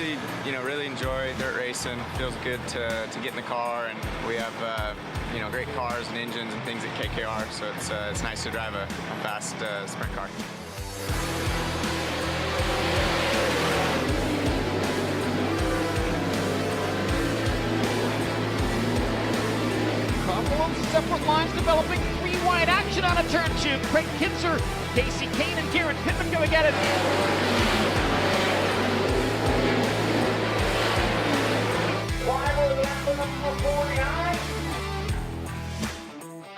actually, really enjoy dirt racing. Feels good to get in the car, and we have, great cars and engines and things at KKR, so it's nice to drive a fast sprint car. Couple of separate lines developing, three wide action on a turn two. Craig Kinzer, Casey Kane, and Kieran Pittman going at it.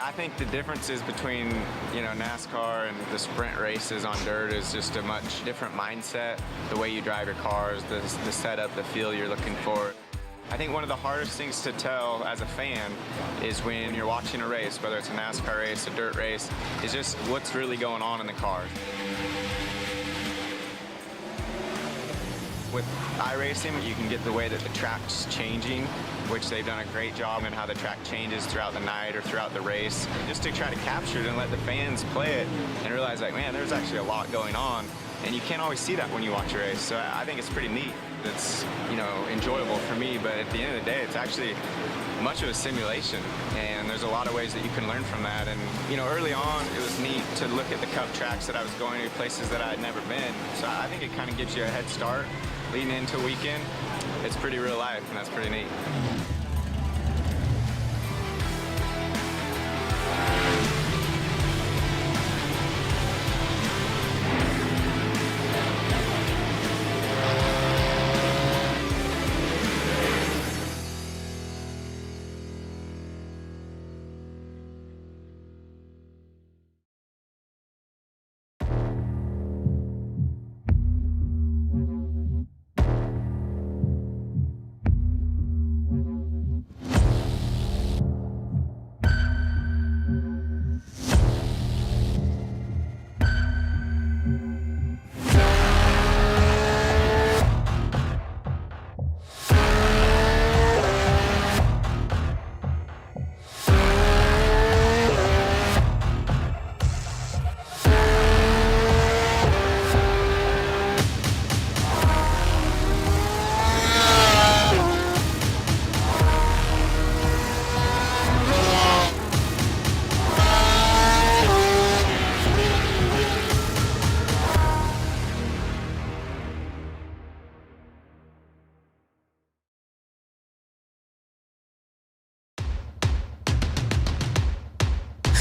I think the differences between, NASCAR and the sprint races on dirt is just a much different mindset. The way you drive your cars, the setup, the feel you're looking for. I think one of the hardest things to tell as a fan is when you're watching a race, whether it's a NASCAR race, a dirt race, is just what's really going on in the cars. With iRacing, you can get the way that the track's changing, which they've done a great job in how the track changes throughout the night or throughout the race, just to try to capture it and let the fans play it and realize, like, man, there's actually a lot going on. And you can't always see that when you watch a race, so I think it's pretty neat. It's, enjoyable for me, but at the end of the day, it's actually much of a simulation, and there's a lot of ways that you can learn from that. And, early on, it was neat to look at the Cup tracks that I was going to, places that I had never been. So I think it kind of gives you a head start leading into a weekend. It's pretty real life, and that's pretty neat.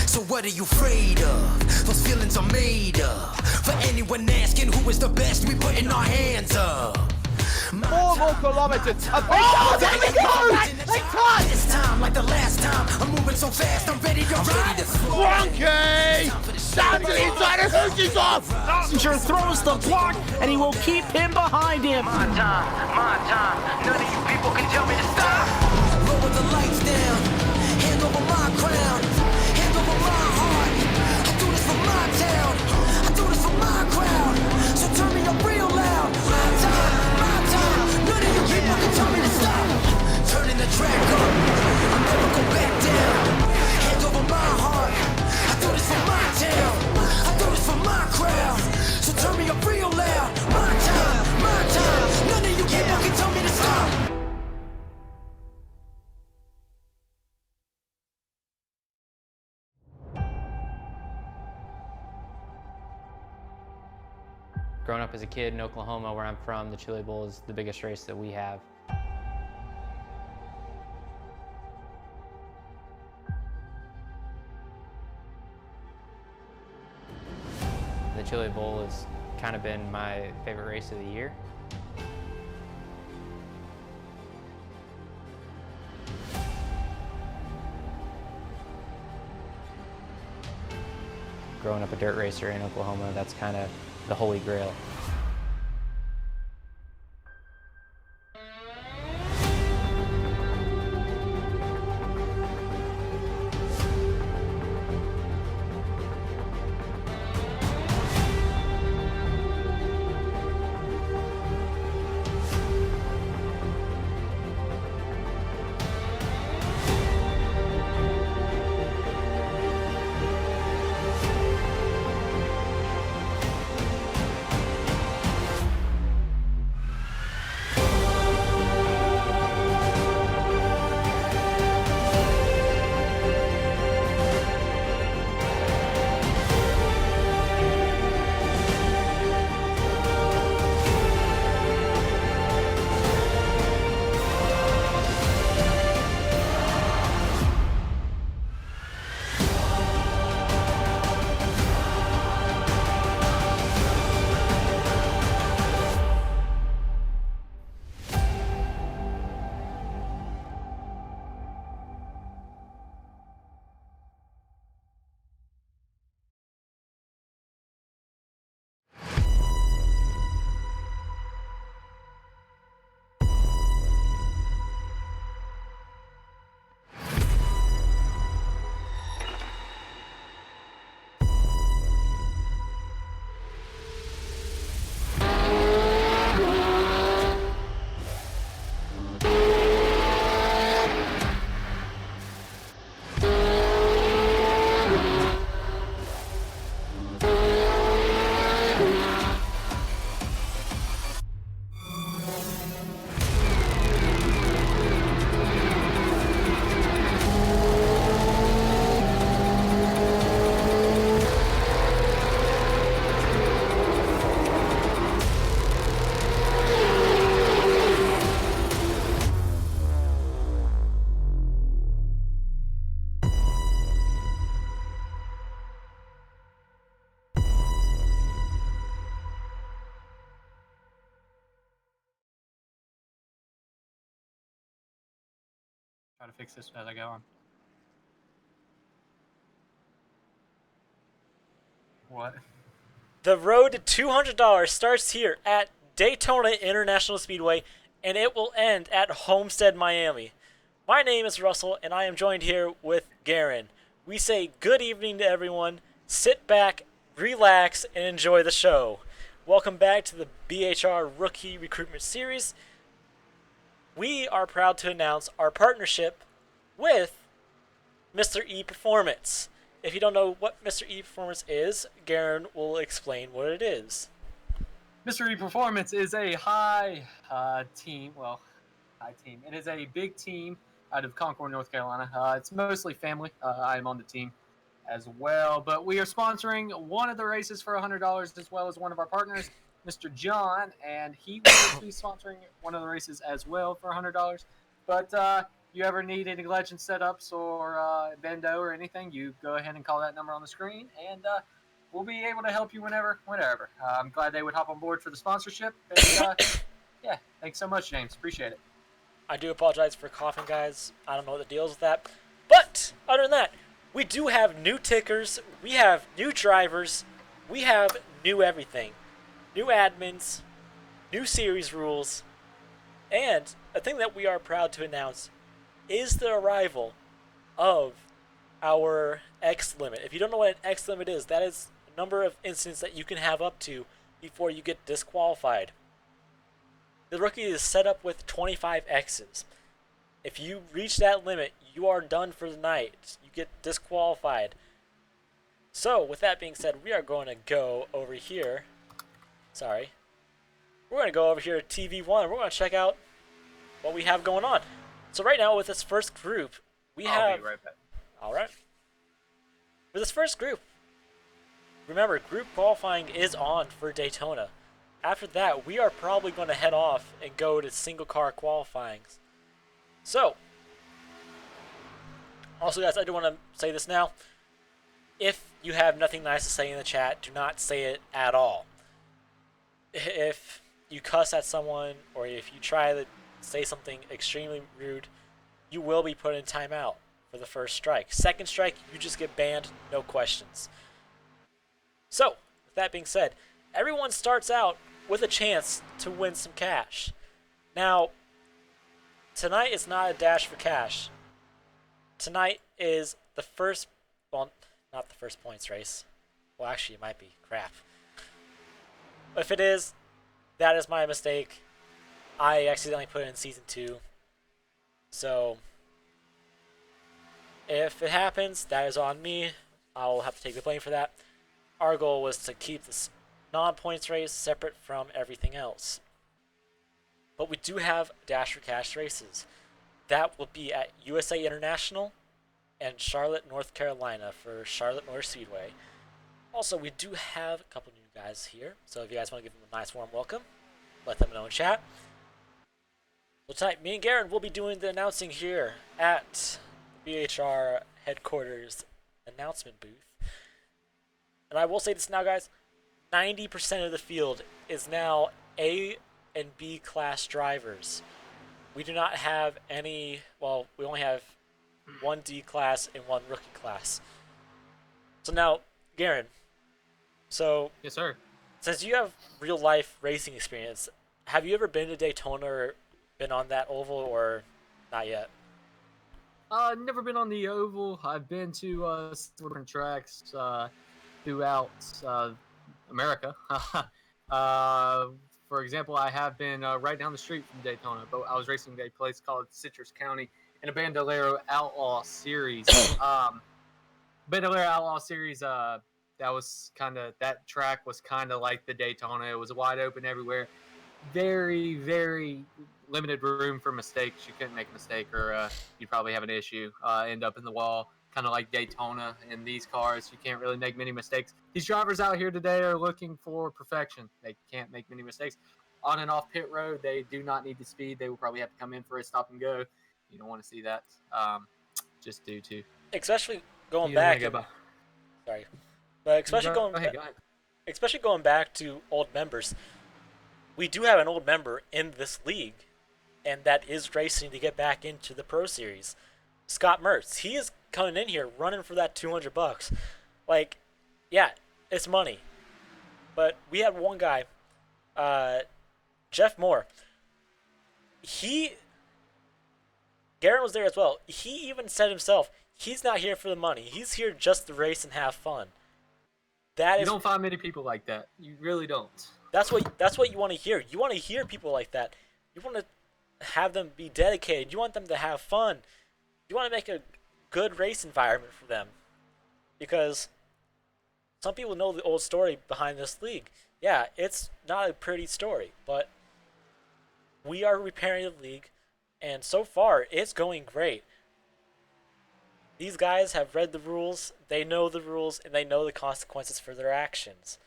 So what are you afraid of? Those feelings are made up. For anyone asking who is the best, we putting our hands up. 4 more kilometers. Oh, there we go! They touch! This time, like the last time, I'm moving so fast, I'm ready to ride. Frankie! Down to the inside, and Hershey's off! Ottinger throws the block, and he will keep him behind him. My time. None of you people can tell me to stop. Lower the lights down, hand over my crown, hand over my heart. I do this for my town, I do this for my crowd. So turn me up real loud. My time. None of you people can tell me to stop. Turning the track up, I'll never go back down. Hand over my heart, I do this for my town, I do this for my crowd. So turn me up real loud. My time. None of you people can tell me to stop. Growing up as a kid in Oklahoma, where I'm from, the Chili Bowl is the biggest race that we have. The Chili Bowl has kind of been my favorite race of the year. Growing up a dirt racer in Oklahoma, that's kind of the holy grail. try to fix this as I go on. What? The road to $200 starts here at Daytona International Speedway, and it will end at Homestead, Miami. My name is Russell, and I am joined here with Garen. We say good evening to everyone. Sit back, relax, and enjoy the show. Welcome back to the BHR Rookie Recruitment Series. We are proud to announce our partnership with Mr.E Performance. If you don't know what Mr.E Performance is, Garen will explain what it is. Mr.E Performance is a high team. It is a big team out of Concord, North Carolina. It's mostly family. I am on the team as well. But we are sponsoring one of the races for $100 as well as one of our partners, Mr. John. And he will be sponsoring one of the races as well for $100. But you ever need any legend setups or bendo or anything, you go ahead and call that number on the screen. And we'll be able to help you whenever. I'm glad they would hop on board for the sponsorship. And, yeah, thanks so much, James. Appreciate it. I do apologize for coughing, guys. I don't know what the deal is with that. But, other than that, we do have new tickers. We have new drivers. We have new everything. New admins. New series rules. And a thing that we are proud to announce is the arrival of our X limit. If you don't know what an X limit is, that is the number of incidents that you can have up to before you get disqualified. The rookie is set up with 25 X's. If you reach that limit, you are done for the night. You get disqualified. So, with that being said, we are going to go over here. Sorry. We're going to go over here to TV1. We're going to check out what we have going on. So right now, with this first group, we have... I'll be right back. All right. For this first group, remember, group qualifying is on for Daytona. After that, we are probably going to head off and go to single car qualifying. So, also guys, I do want to say this now. If you have nothing nice to say in the chat, do not say it at all. If you cuss at someone, or if you try to say something extremely rude, you will be put in timeout for the first strike. Second strike, you just get banned, no questions. So, with that being said, everyone starts out with a chance to win some cash. Now, tonight is not a dash for cash. Tonight is the first, well, not the first points race. Well, actually, it might be. Crap. If it is, that is my mistake. I accidentally put it in Season 2. So, if it happens, that is on me. I'll have to take the blame for that. Our goal was to keep this non-points race separate from everything else. But we do have Dash for Cash races. That will be at USA International and Charlotte, North Carolina for Charlotte Motor Speedway. Also, we do have a couple new guys here, so if you guys want to give them a nice warm welcome, let them know in chat. So tonight, me and Garen will be doing the announcing here at BHR headquarters announcement booth. And I will say this now, guys. 90% of the field is now A and B class drivers. We do not have any, well, we only have one D class and one rookie class. So now, Garen, so Yes, sir. since you have real life racing experience, have you ever been to Daytona or been on that oval, or not yet? Never been on the oval. I've been to different tracks throughout America. For example, I have been right down the street from Daytona, but I was racing at a place called Citrus County in a Bandolero Outlaw Series. Bandolero Outlaw Series, that track was kind of like the Daytona. It was wide open everywhere. Very, very limited room for mistakes. You couldn't make a mistake or you'd probably have an issue, end up in the wall. Kind of like Daytona in these cars. You can't really make many mistakes. These drivers out here today are looking for perfection. They can't make many mistakes. On and off pit road, they do not need the speed. They will probably have to come in for a stop and go. You don't want to see that. Just due to... Especially going back... Sorry. But especially go ahead. Especially going back to old members. We do have an old member in this league, and that is racing to get back into the Pro Series. Scott Mertz. He is coming in here running for that $200. Like, yeah, it's money. But we had one guy, Jeff Moore. Garen was there as well. He even said himself, he's not here for the money. He's here just to race and have fun. You don't find many people like that. You really don't. That's what you want to hear. You want to hear people like that. You want to have them be dedicated. You want them to have fun. You want to make a good race environment for them. Because some people know the old story behind this league. Yeah, it's not a pretty story, but we are repairing the league, and so far, it's going great. These guys have read the rules, they know the rules, and they know the consequences for their actions.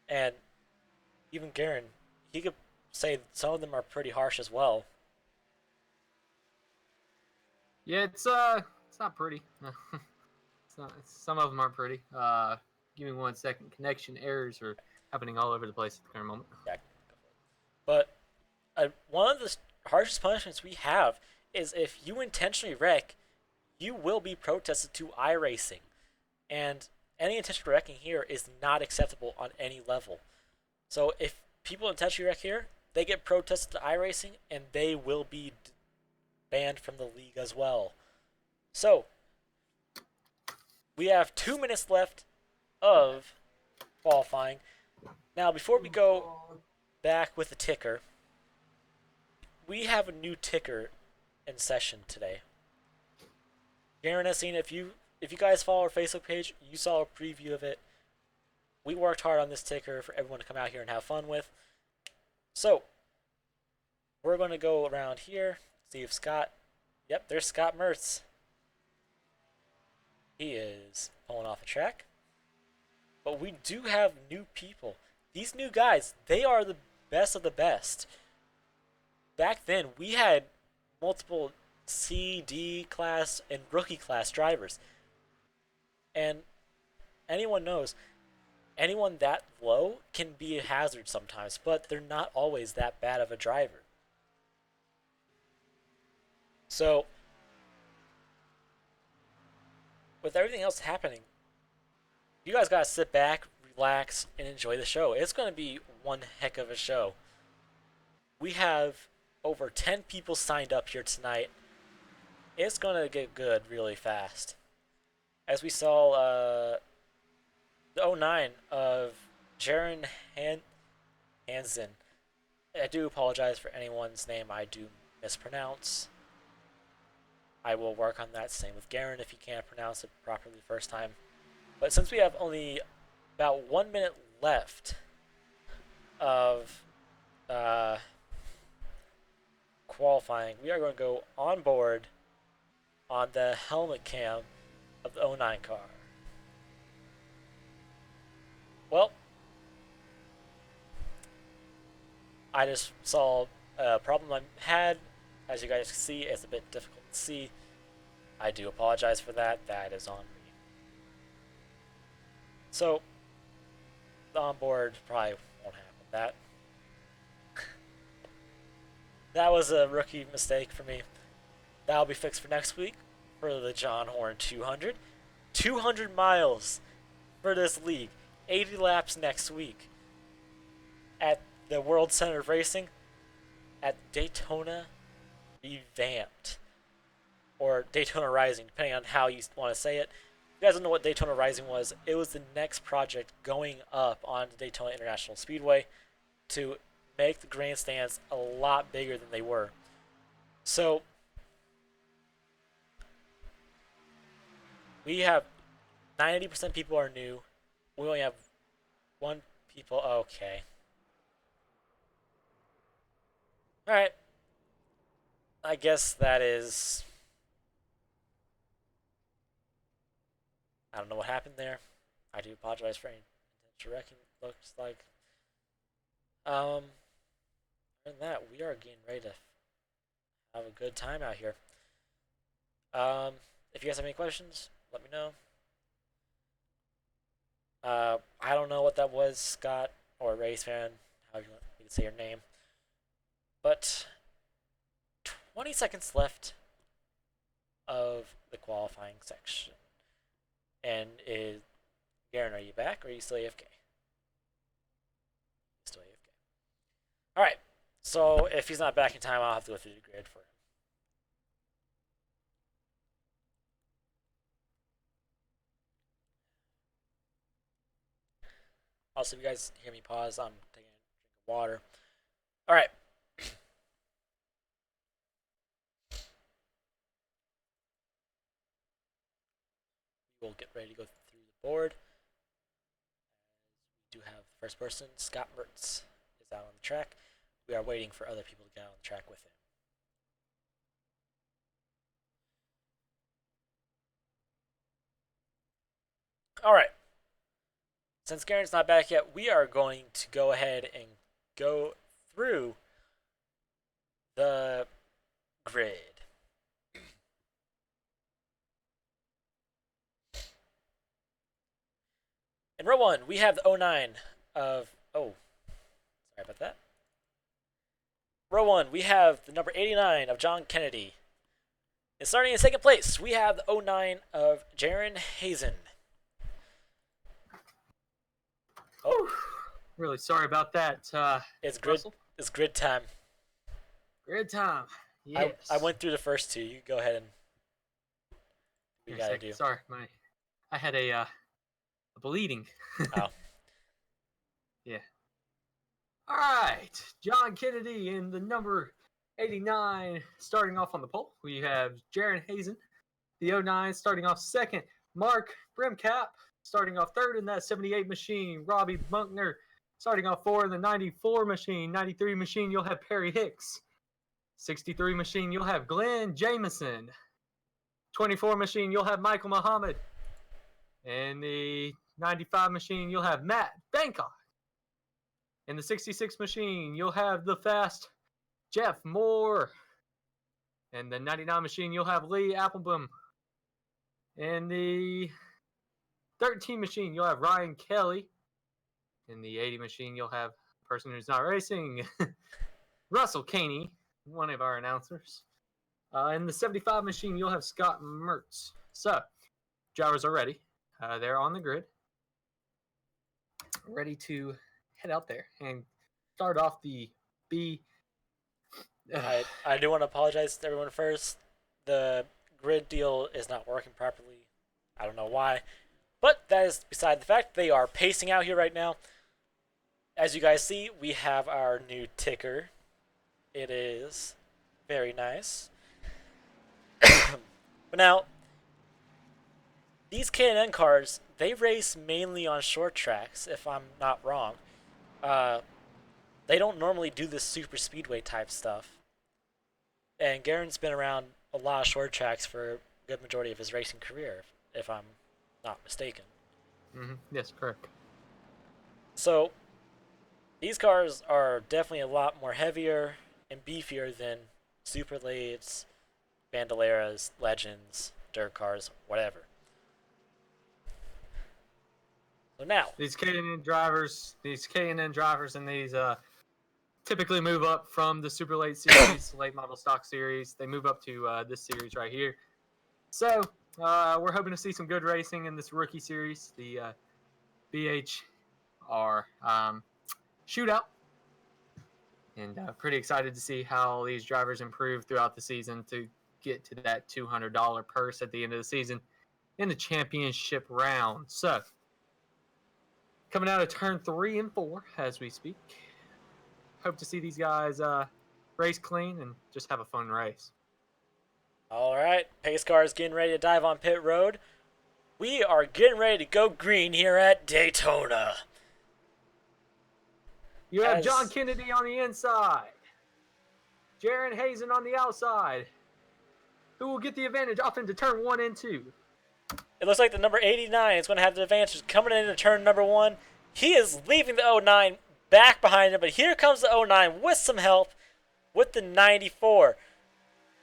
And even Garen, he could say some of them are pretty harsh as well. Yeah, it's not pretty. It's not. Some of them aren't pretty. Give me 1 second. Connection errors are happening all over the place at the current moment. Yeah. But one of the harshest punishments we have is if you intentionally wreck, you will be protested to iRacing. And any intentional wrecking here is not acceptable on any level. So if people intentionally wreck here, they get protested to iRacing, and they will be banned from the league as well. So we have 2 minutes left of qualifying. Now, before we go back with the ticker, we have a new ticker in session today. Garen has seen it. If you guys follow our Facebook page, you saw a preview of it. We worked hard on this ticker for everyone to come out here and have fun with. So, we're going to go around here, see if Scott... Yep, there's Scott Mertz. He is pulling off a track. But we do have new people. These new guys, they are the best of the best. Back then, we had multiple C, D class, and rookie class drivers. And anyone knows, anyone that low can be a hazard sometimes, but they're not always that bad of a driver. So, with everything else happening, you guys gotta sit back, relax, and enjoy the show. It's gonna be one heck of a show. We have over 10 people signed up here tonight. It's gonna get good really fast. As we saw, the 09 of Jaron Hansen. I do apologize for anyone's name I do mispronounce. I will work on that. Same with Garen if you can't pronounce it properly the first time. But since we have only about 1 minute left of qualifying, we are going to go on board on the helmet cam of the 09 car. Well, I just saw a problem I had. As you guys can see, it's a bit difficult to see. I do apologize for that. That is on me. So, the onboard probably won't happen. That was a rookie mistake for me. That'll be fixed for next week for the John Horn 200. 200 miles for this league. 80 laps next week at the World Center of Racing at Daytona Revamped, or Daytona Rising, depending on how you want to say it. If you guys don't know what Daytona Rising was, it was the next project going up on Daytona International Speedway to make the grandstands a lot bigger than they were. So, we have 90% people are new. We only have 1 people. Okay. Alright. I guess that is... I don't know what happened there. I do apologize for any intentional wrecking. Looks like... Other than that, we are getting ready to have a good time out here. If you guys have any questions, let me know. I don't know what that was, Scott, or Race Fan, how you want me to say your name. But 20 seconds left of the qualifying section. And Garen, are you back or are you still AFK? Still AFK. Alright, so if he's not back in time, I'll have to go through the grid for him. Also, if you guys hear me pause, I'm taking a drink of water. Alright. We'll get ready to go through the board. We do have the first person, Scott Mertz, is out on the track. We are waiting for other people to get out on the track with him. Alright. Since Garen's not back yet, we are going to go ahead and go through the grid. In row 1, we have the 09 of... Oh, sorry about that. Row 1, we have the number 89 of John Kennedy. And starting in second place, we have the 09 of Jaron Hazen. Oh, really sorry about that. It's grid. Russell? It's grid time. Grid time. Yes. I went through the first two. You go ahead and Here, you gotta second. do. Sorry, I had a bleeding. Oh. Yeah. All right, John Kennedy in the number 89 starting off on the pole. We have Jaron Hazen, the 09 starting off second. Mark Brimcap starting off third in that 78 machine. Robbie Bunkner starting off fourth in the 94 machine. 93 machine, you'll have Perry Hicks. 63 machine, you'll have Glenn Jameson. 24 machine, you'll have Michael Muhammad. In the 95 machine, you'll have Matt Bangkok. In the 66 machine, you'll have the fast Jeff Moore. In the 99 machine, you'll have Lee Applebaum. In the 13 machine, you'll have Ryan Kelly. In the 80 machine, you'll have a person who's not racing, Russell Caney, one of our announcers. In the 75 machine, you'll have Scott Mertz. So, drivers are ready. They're on the grid. Ready to head out there and start off the B. I do want to apologize to everyone first. The grid deal is not working properly. I don't know why. But that is beside the fact. They are pacing out here right now. As you guys see, we have our new ticker. It is very nice. But now, these K&N cars, they race mainly on short tracks, if I'm not wrong. They don't normally do this super speedway type stuff. And Garen's been around a lot of short tracks for a good majority of his racing career, if I'm not mistaken. Mm-hmm. Yes, correct. So, these cars are definitely a lot more heavier and beefier than Super Lades, Bandoleras, Legends, dirt cars, whatever. So now, These K&N drivers, and these typically move up from the Super Late Series, late model stock series. They move up to this series right here. So we're hoping to see some good racing in this rookie series, the BHR Shootout. And pretty excited to see how these drivers improve throughout the season to get to that $200 purse at the end of the season in the championship round. So, coming out of turn 3 and 4 as we speak. Hope to see these guys race clean and just have a fun race. all right, pace car is getting ready to dive on pit road. We are getting ready to go green here at Daytona. You have John Kennedy on the inside. Jaron Hazen on the outside. Who will get the advantage off into turn 1 and 2? It looks like the number 89 is going to have the advantage coming into turn number 1. He is leaving the 09 back behind him, but here comes the 09 with some help with the 94.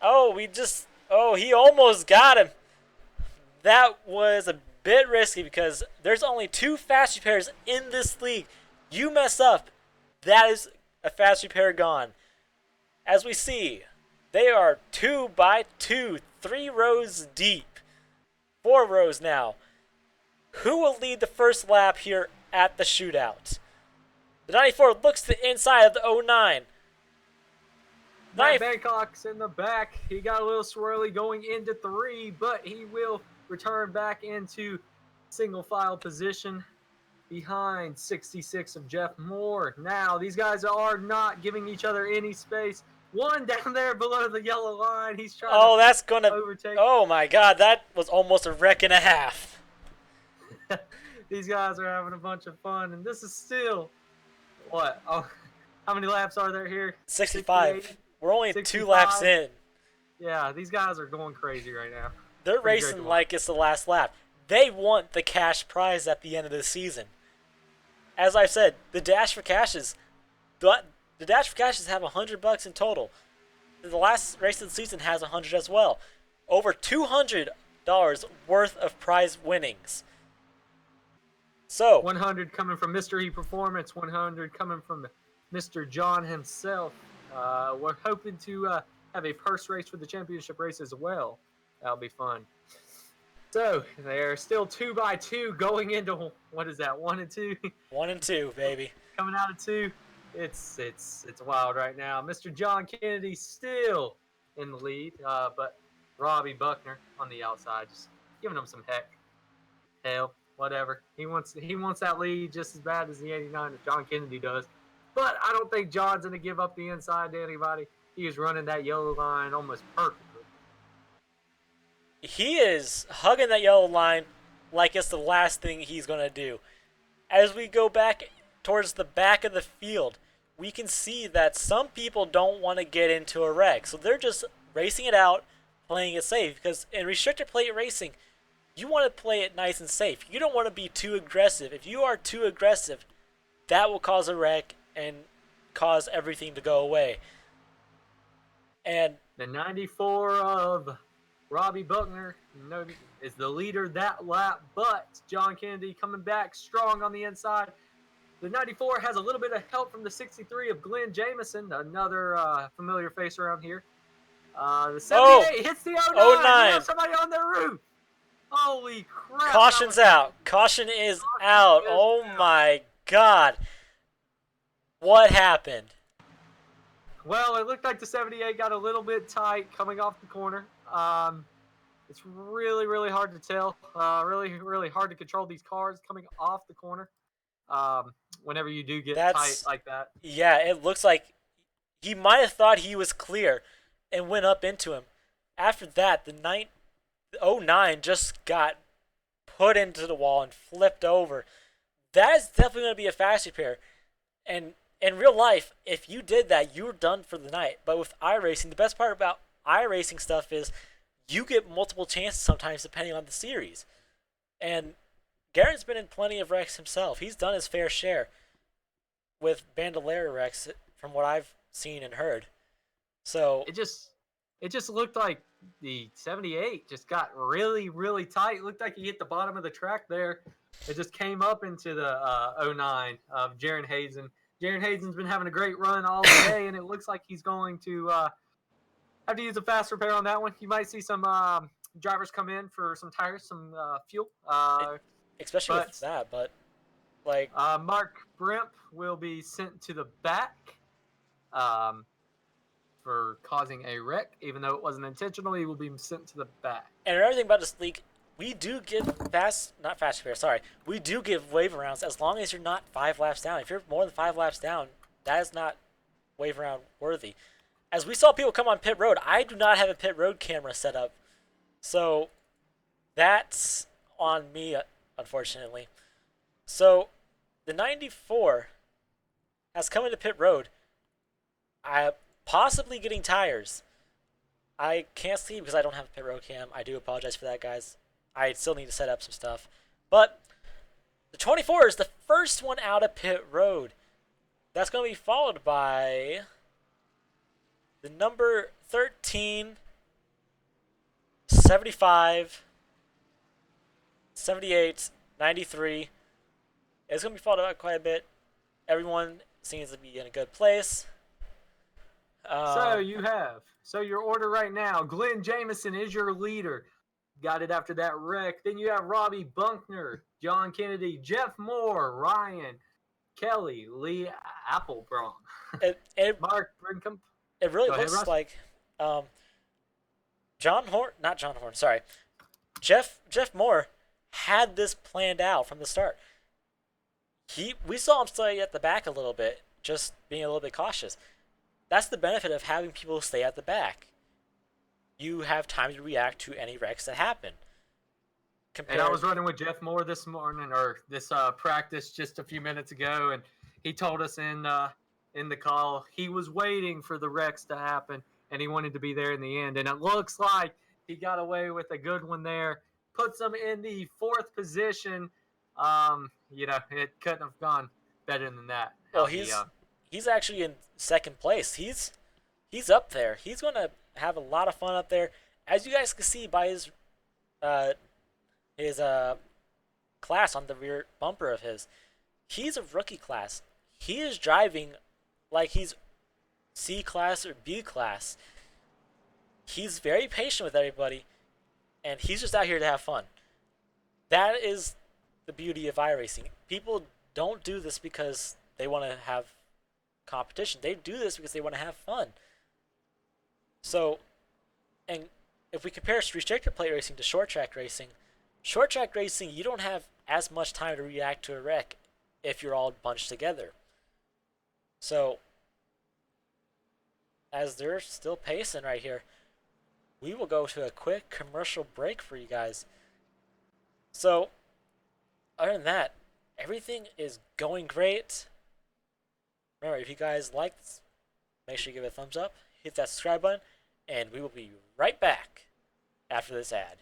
He almost got him. That was a bit risky because there's only 2 fast repairs in this league. You mess up, that is a fast repair gone. As we see, they are 2 by 2 3 rows deep. 4 rows now. Who will lead the first lap here at the shootout? The 94 looks to the inside of the 09. Matt Bangkok's in the back. He got a little swirly going into 3, but he will return back into single file position behind 66 of Jeff Moore. Now, these guys are not giving each other any space. One down there below the yellow line. He's trying that's going to overtake. Oh my god, that was almost a wreck and a half. These guys are having a bunch of fun, and this is still, what? Oh, how many laps are there here? 65. 68? We're only 65? 2 laps in. Yeah, these guys are going crazy right now. They're Pretty racing great. like it's the last lap. They want the cash prize at the end of the season. As I've said, the Dash for Cashes, the Dash for Cashes have $100 in total. The last race of the season has 100 as well. Over $200 worth of prize winnings. So 100 coming from Mr.E Performance, 100 coming from Mr. John himself. We're hoping to have a purse race for the championship race as well. That'll be fun. So they're still 2 by 2 going into, what is that, 1 and 2? 1 and 2, baby. Coming out of 2. It's wild right now. Mr. John Kennedy still in the lead, but Robbie Buckner on the outside, just giving him some heck. Hell, whatever. He wants that lead just as bad as the 89 that John Kennedy does. But I don't think John's going to give up the inside to anybody. He is running that yellow line almost perfectly. He is hugging that yellow line like it's the last thing he's going to do. As we go back towards the back of the field, we can see that some people don't want to get into a wreck. So they're just racing it out, playing it safe. Because in restricted plate racing, you want to play it nice and safe. You don't want to be too aggressive. If you are too aggressive, that will cause a wreck and cause everything to go away. And the 94 of Robbie Buckner is the leader that lap, but John Kennedy coming back strong on the inside. The 94 has a little bit of help from the 63 of Glenn Jameson, another familiar face around here. The 78 hits the 09. 09. We have somebody on their roof. Holy crap. Caution's out. Caution is out. Oh my god. What happened? Well, it looked like the 78 got a little bit tight coming off the corner. It's really, really hard to tell. Really, really hard to control these cars coming off the corner. Whenever you do get tight like that. Yeah, it looks like he might have thought he was clear and went up into him. After that, the 09 just got put into the wall and flipped over. That is definitely going to be a fast repair. And in real life, if you did that, you were done for the night. But with iRacing, the best part about iRacing stuff is you get multiple chances sometimes depending on the series. And Garrett's been in plenty of wrecks himself. He's done his fair share with Bandolera wrecks from what I've seen and heard. So it just looked like the 78 just got really, really tight. It looked like he hit the bottom of the track there. It just came up into the 09 of Jaron Hazen. Jaron Hazen's been having a great run all day, and it looks like he's going to have to use a fast repair on that one. You might see some drivers come in for some tires, some fuel. Especially with that, but like Mark Brimp will be sent to the back for causing a wreck, even though it wasn't intentional. He will be sent to the back. And another thing about this league, we do give we do give wave rounds as long as you're not 5 laps down. If you're more than 5 laps down, that is not wave round worthy. As we saw people come on pit road, I do not have a pit road camera set up, so that's on me, unfortunately. So the 94 has come into pit road. I possibly getting tires. I can't see because I don't have a pit road cam. I do apologize for that, guys. I still need to set up some stuff. But the 24 is the first one out of pit road. That's going to be followed by the number 13, 75, 78, 93. It's going to be followed by quite a bit. Everyone seems to be in a good place. So your order right now. Glenn Jameson is your leader. Got it after that wreck. Then you have Robbie Bunkner, John Kennedy, Jeff Moore, Ryan, Kelly, Lee Applebaum, It Mark Brinkham. it really Go ahead, looks Russ. like um, not John Horn. Sorry, Jeff Moore had this planned out from the start. We saw him stay at the back a little bit, just being a little bit cautious. That's the benefit of having people stay at the back. You have time to react to any wrecks that happen. And I was running with Jeff Moore this morning, or this practice just a few minutes ago, and he told us in the call he was waiting for the wrecks to happen, and he wanted to be there in the end. And it looks like he got away with a good one there. Puts him in the 4th position. It couldn't have gone better than that. Well, he's actually in 2nd place. He's up there. He's gonna have a lot of fun up there, as you guys can see by his class on the rear bumper of his. He's a rookie class. He is driving like he's C class or B class. He's very patient with everybody, and he's just out here to have fun. That is the beauty of iRacing. People don't do this because they want to have competition. They do this because they want to have fun. So, and if we compare restrictor plate racing to short track racing, you don't have as much time to react to a wreck if you're all bunched together. So, as they're still pacing right here, we will go to a quick commercial break for you guys. So, other than that, everything is going great. Remember, if you guys like this, make sure you give it a thumbs up, hit that subscribe button, and we will be right back after this ad.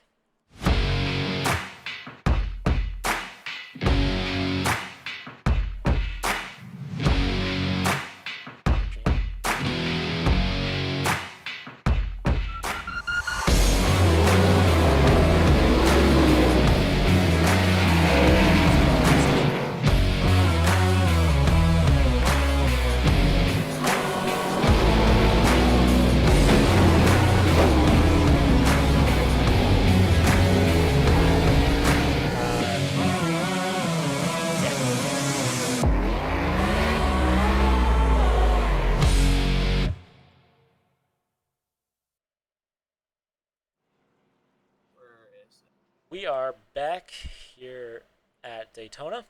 We are back here at Daytona,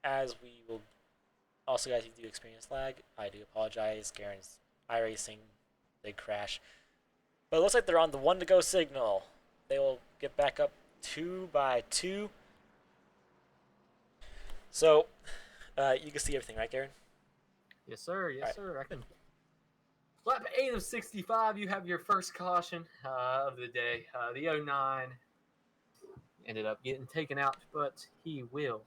as we will also, guys, if you do experience lag, I do apologize. Garen's iRacing, big crash, but it looks like they're on the 1 to go signal. They will get back up 2 by 2. So you can see everything, right, Garen? Yes, sir. Yes, All right. sir. I can. Lap 8 of 65, you have your first caution of the day. The 09 ended up getting taken out, but he will.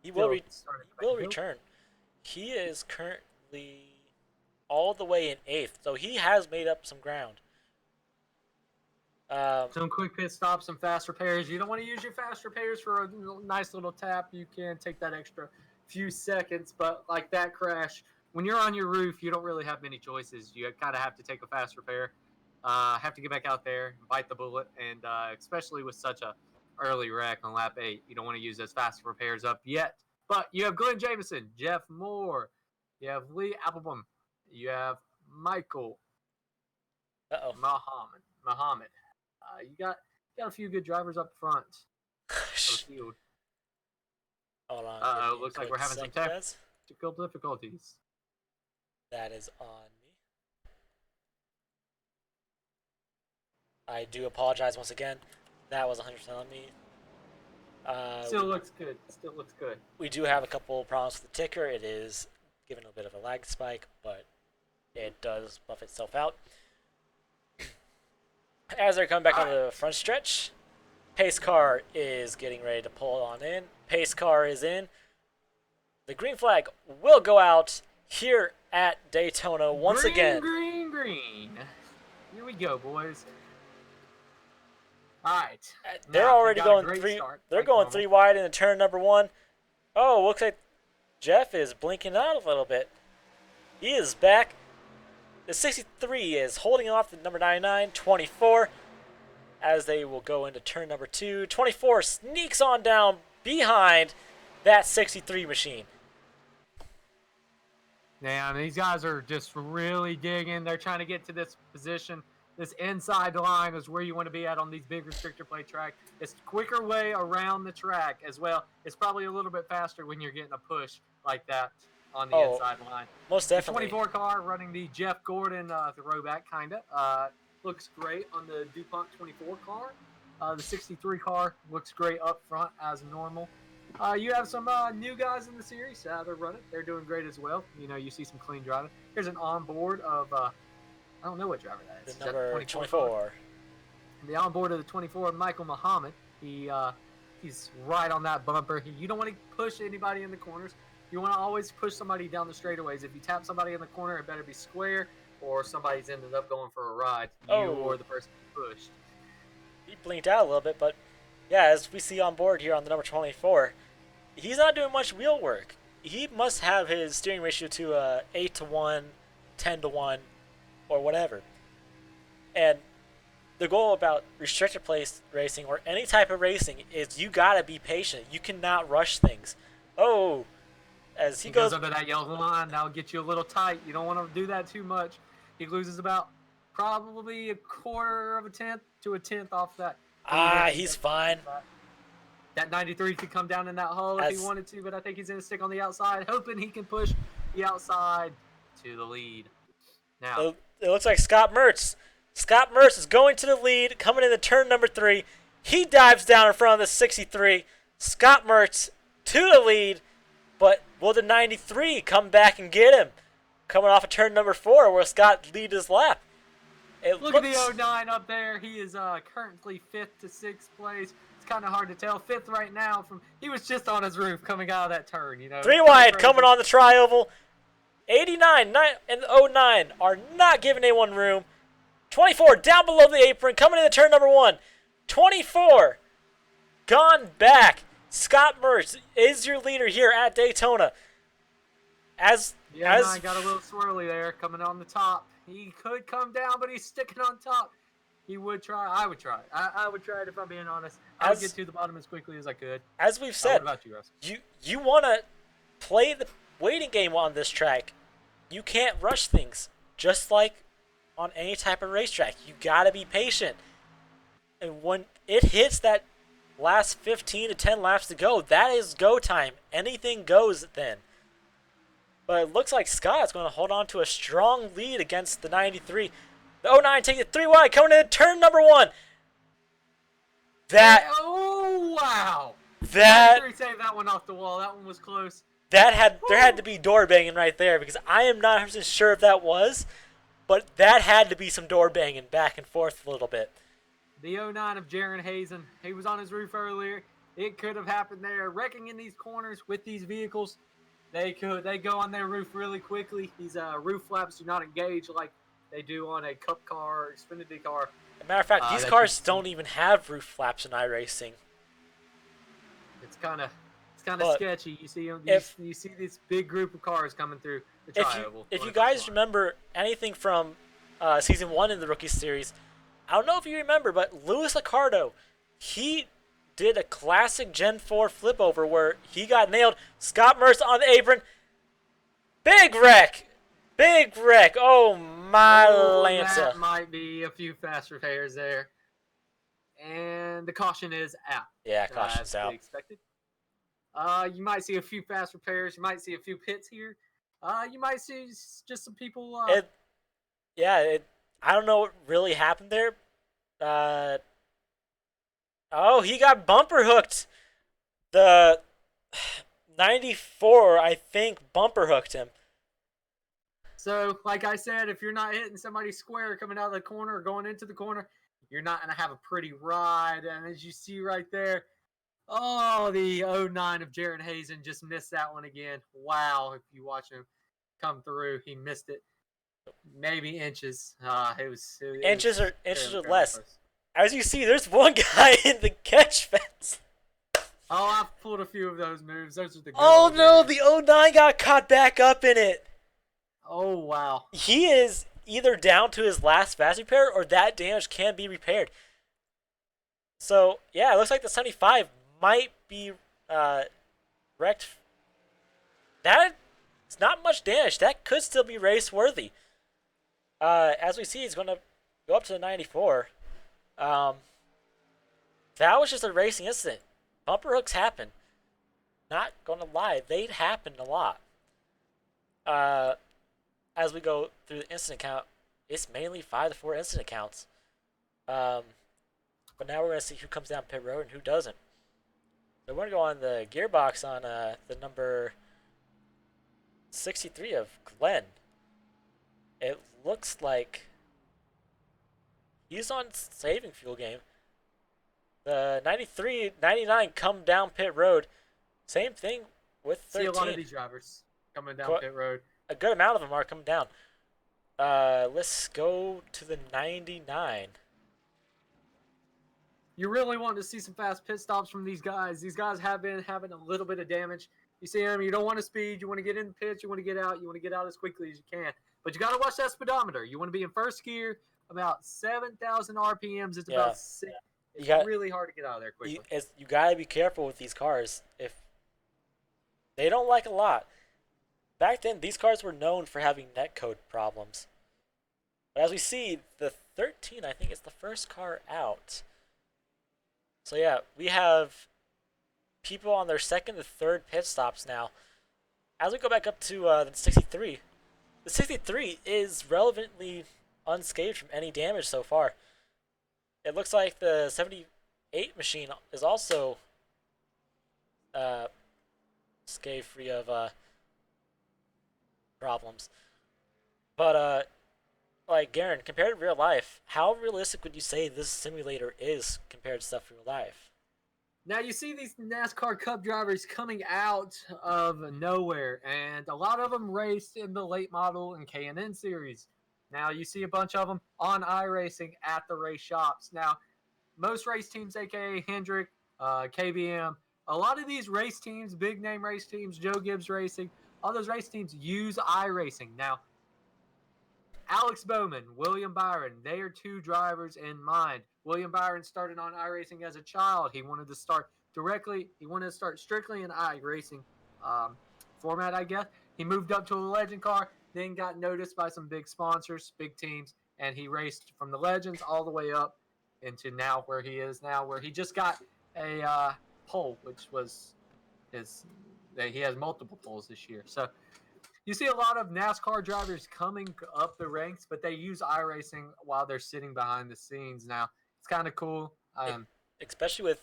He will return. He is currently all the way in 8th, so he has made up some ground. Some quick pit stops, some fast repairs. You don't want to use your fast repairs for a nice little tap. You can take that extra few seconds, but like that crash, when you're on your roof, you don't really have many choices. You kind of have to take a fast repair, have to get back out there, bite the bullet, and especially with such a early wreck on lap 8, you don't want to use those fast repairs up yet. But you have Glenn Jameson, Jeff Moore, you have Lee Applebaum, you have Michael Muhammad. You got a few good drivers up front of the field. Hold on. Looks like we're having some technical difficulties. That is on me. I do apologize once again. That was 100% on me. Still looks good. We do have a couple problems with the ticker. It is giving a bit of a lag spike, but it does buff itself out. As they're coming back on the front stretch, pace car is getting ready to pull on in. Pace car is in. The green flag will go out here at Daytona once again. Green. Here we go, boys. All right. They're already going 3. They're going 3 wide into turn number 1. Oh, looks like Jeff is blinking out a little bit. He is back. The 63 is holding off the number 99, 24, as they will go into turn number 2. 24 sneaks on down behind that 63 machine. Yeah, these guys are just really digging. They're trying to get to this position. This inside line is where you want to be at on these big restrictor plate track. It's a quicker way around the track as well. It's probably a little bit faster when you're getting a push like that on the inside line. Most definitely. The 24 car running the Jeff Gordon throwback, kind of. Looks great on the DuPont 24 car. The 63 car looks great up front as normal. You have some new guys in the series. They're running. They're doing great as well. You know, you see some clean driving. Here's an onboard of, I don't know what driver that is. The number 24. The onboard of the 24, Michael Muhammad. He's right on that bumper. You don't want to push anybody in the corners. You want to always push somebody down the straightaways. If you tap somebody in the corner, it better be square, or somebody's ended up going for a ride. You or the person pushed. He blinked out a little bit, but yeah, as we see on board here on the number 24, he's not doing much wheel work. He must have his steering ratio to 8-1, 10-1, or whatever. And the goal about restrictor place racing or any type of racing is you gotta be patient. You cannot rush things. Oh, as he goes under that yellow line, that'll get you a little tight. You don't want to do that too much. He loses about probably a quarter of a tenth to a tenth off that. He's fine. That 93 could come down in that hole if he wanted to, but I think he's going to stick on the outside, hoping he can push the outside to the lead. Now, it looks like Scott Mertz. Scott Mertz is going to the lead, coming into turn number 3. He dives down in front of the 63. Scott Mertz to the lead, but will the 93 come back and get him? Coming off of turn number 4, where Scott lead his lap. Look at the 09 up there. He is currently 5th to 6th place. It's kind of hard to tell. 5th right now. He was just on his roof coming out of that turn. You know. 3 wide coming on the tri-oval. 89 and 09 are not giving anyone room. 24 down below the apron, coming into turn number 1. 24 gone back. Scott Mertz is your leader here at Daytona. I got a little swirly there coming on the top. He could come down, but he's sticking on top. He would try. I would try. I would try it if I'm being honest. I would get to the bottom as quickly as I could. As we've said, what about you, Russ? You want to play the waiting game on this track. You can't rush things, just like on any type of racetrack. You got to be patient. And when it hits that last 15 to 10 laps to go, that is go time. Anything goes then. But it looks like Scott's going to hold on to a strong lead against the 93. The 09 takes it 3 wide, coming in turn number 1. Oh, wow. That saved that one off the wall. That one was close. There had to be door banging right there, because I am not 100% sure if that was, but that had to be some door banging back and forth a little bit. The 09 of Jaron Hazen, he was on his roof earlier. It could have happened there. Wrecking in these corners with these vehicles, they go on their roof really quickly. These roof flaps do not engage like they do on a Cup car or Xfinity car. As a matter of fact, these cars don't even have roof flaps in iRacing. It's kind of sketchy. You see you see this big group of cars coming through the tri-oval. If you guys remember anything from season 1 in the Rookie Series, I don't know if you remember, but Louis Licardo, he did a classic Gen 4 flip over where he got nailed. Scott Mertz on the apron. Big wreck. Oh, my Lanza. That might be a few fast repairs there. And the caution is out. Yeah, caution's out. Expected. You might see a few fast repairs. You might see a few pits here. You might see just some people. I don't know what really happened there. He got bumper hooked. The 94, I think, bumper hooked him. So, like I said, if you're not hitting somebody square coming out of the corner or going into the corner, you're not going to have a pretty ride. And as you see right there, the 09 of Jaron Hazen just missed that one again. Wow, if you watch him come through, he missed it. Maybe inches. Inches or less. As you see, there's one guy in the catch fence. Oh, I've pulled a few of those moves. Those are the good Oh old no, days. the 09 got caught back up in it. Oh, wow. He is either down to his last fast repair or that damage can be repaired. So, yeah, it looks like the 75 might be wrecked. That's not much damage. That could still be race worthy. As we see, he's going to go up to the 94. That was just a racing incident. Bumper hooks happen. Not going to lie, they'd happen a lot. As we go through the incident count, it's mainly 5 to 4 incident counts. But now we're going to see who comes down pit road and who doesn't. So we're going to go on the gearbox on the number 63 of Glenn. It looks like he's on saving fuel game. The 93, 99 come down pit road. Same thing with 13. See a lot of these drivers coming down pit road. A good amount of them are coming down. Let's go to the 99. You really want to see some fast pit stops from these guys. These guys have been having a little bit of damage. You see them, you don't want to speed. You want to get in the pits. You want to get out. You want to get out as quickly as you can. But you got to watch that speedometer. You want to be in first gear, about 7,000 RPMs. It's about 6. It's really hard to get out of there quickly. You got to be careful with these cars. If they don't like a lot. Back then, these cars were known for having netcode problems. But as we see, the 13, I think, is the first car out. So yeah, we have people on their second to third pit stops now. As we go back up to the 63, the 63 is relevantly unscathed from any damage so far. It looks like the 78 machine is also scathe-free of problems. But like Garen, compared to real life, how realistic would you say this simulator is compared to stuff in real life? Now you see these NASCAR Cup drivers coming out of nowhere, and a lot of them raced in the late model and K&N series. Now you see a bunch of them on iRacing at the race shops. Now, most race teams, aka Hendrick, KBM, a lot of these race teams, big name race teams, Joe Gibbs Racing, all those race teams use iRacing. Now, Alex Bowman, William Byron, they are two drivers in mind. William Byron started on iRacing as a child. He wanted to start strictly in iRacing format, I guess. He moved up to a legend car, then got noticed by some big sponsors, big teams, and he raced from the legends all the way up into now where he is now, where he just got a pole, which was he has multiple poles this year. So you see a lot of NASCAR drivers coming up the ranks, but they use iRacing while they're sitting behind the scenes. Now, it's kind of cool. Especially with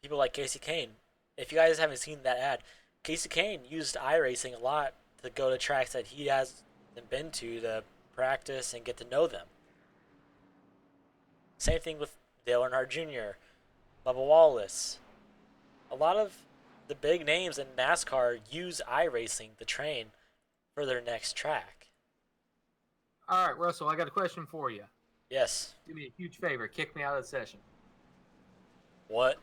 people like Casey Kane. If you guys haven't seen that ad, Casey Kane used iRacing a lot to go to tracks that he hasn't been to practice and get to know them. Same thing with Dale Earnhardt Jr., Bubba Wallace. A lot of the big names in NASCAR use iRacing to train for their next track. All right, Russell, I got a question for you. Yes. Do me a huge favor. Kick me out of the session. What?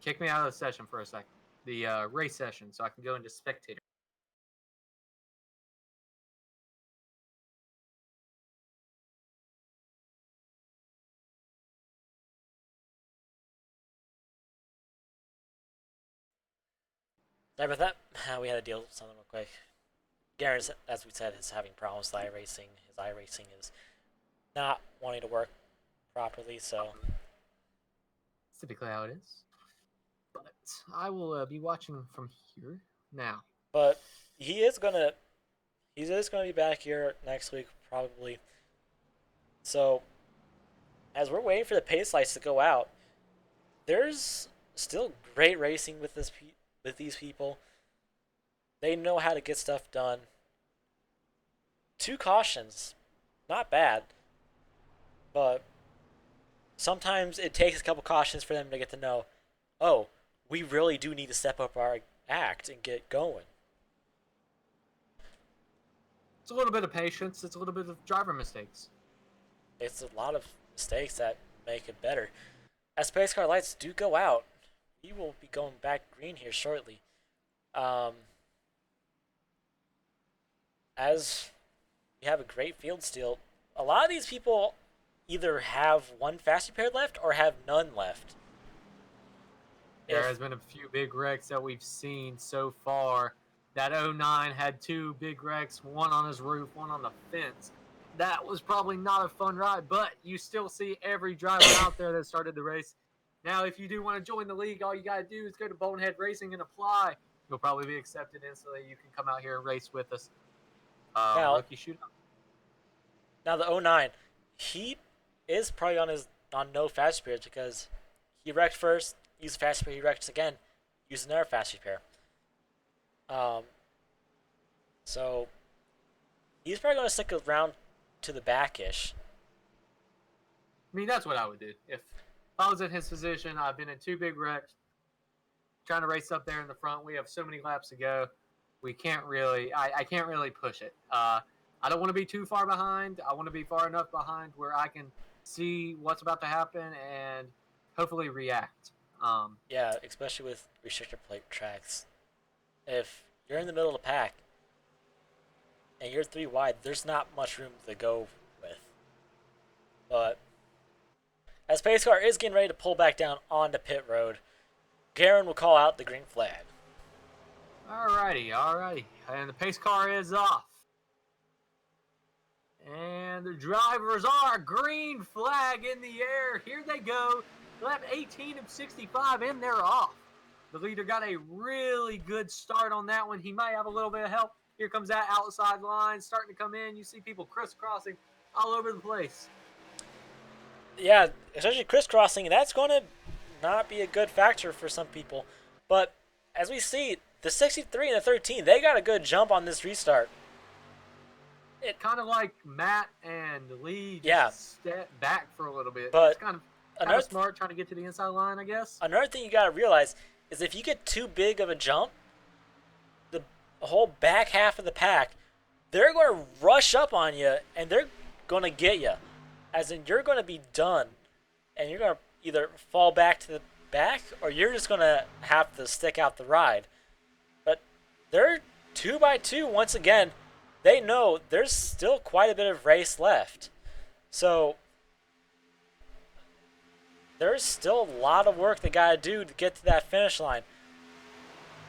Kick me out of the session for a second. The race session, so I can go into spectator. Sorry about that. We had to deal with something real quick. Garen, as we said, is having problems with iRacing. His iRacing is not wanting to work properly, so... It's typically how it is. But I will be watching from here now. But he is gonna be back here next week, probably. So, as we're waiting for the pace lights to go out, there's still great racing with these people. They know how to get stuff done. 2 cautions, not bad, but sometimes it takes a couple cautions for them to get to know, oh, we really do need to step up our act and get going. It's a little bit of patience. It's a little bit of driver mistakes. It's a lot of mistakes that make it better. As pace car lights do go out, he will be going back green here shortly. As we have a great field steal, a lot of these people either have one fast repair left or have none left. There has been a few big wrecks that we've seen so far. That 09 had 2 big wrecks, one on his roof, one on the fence. That was probably not a fun ride, but you still see every driver out there that started the race. Now, if you do want to join the league, all you got to do is go to Bonehead Racing and apply. You'll probably be accepted instantly. You can come out here and race with us. Rookie shootout. Now the 09, he is probably on no fast repairs because he wrecked first, used fast repair, he wrecked again, used another fast repair. So he's probably going to stick around to the back-ish. I mean, that's what I would do. If I was in his position, I've been in 2 big wrecks, trying to race up there in the front. We have so many laps to go. We can't really, I can't really push it. I don't want to be too far behind. I want to be far enough behind where I can see what's about to happen and hopefully react. Yeah, especially with restrictor plate tracks. If you're in the middle of the pack and you're 3 wide, there's not much room to go with. But as pace car is getting ready to pull back down onto pit road, Garen will call out the green flag. Alrighty. And the pace car is off. And the drivers are green flag in the air. Here they go. Lap 18 of 65, and they're off. The leader got a really good start on that one. He might have a little bit of help. Here comes that outside line starting to come in. You see people crisscrossing all over the place. Yeah, especially crisscrossing. That's going to not be a good factor for some people. But as we see, the 63 and the 13, they got a good jump on this restart. It kind of like Matt and Lee step back for a little bit. But it's kind of smart trying to get to the inside line, I guess. Another thing you got to realize is if you get too big of a jump, the whole back half of the pack, they're going to rush up on you and they're going to get you. As in, you're going to be done. And you're going to either fall back to the back or you're just going to have to stick out the ride. But they're 2 by 2 once again. They know there's still quite a bit of race left. So there's still a lot of work they got to do to get to that finish line.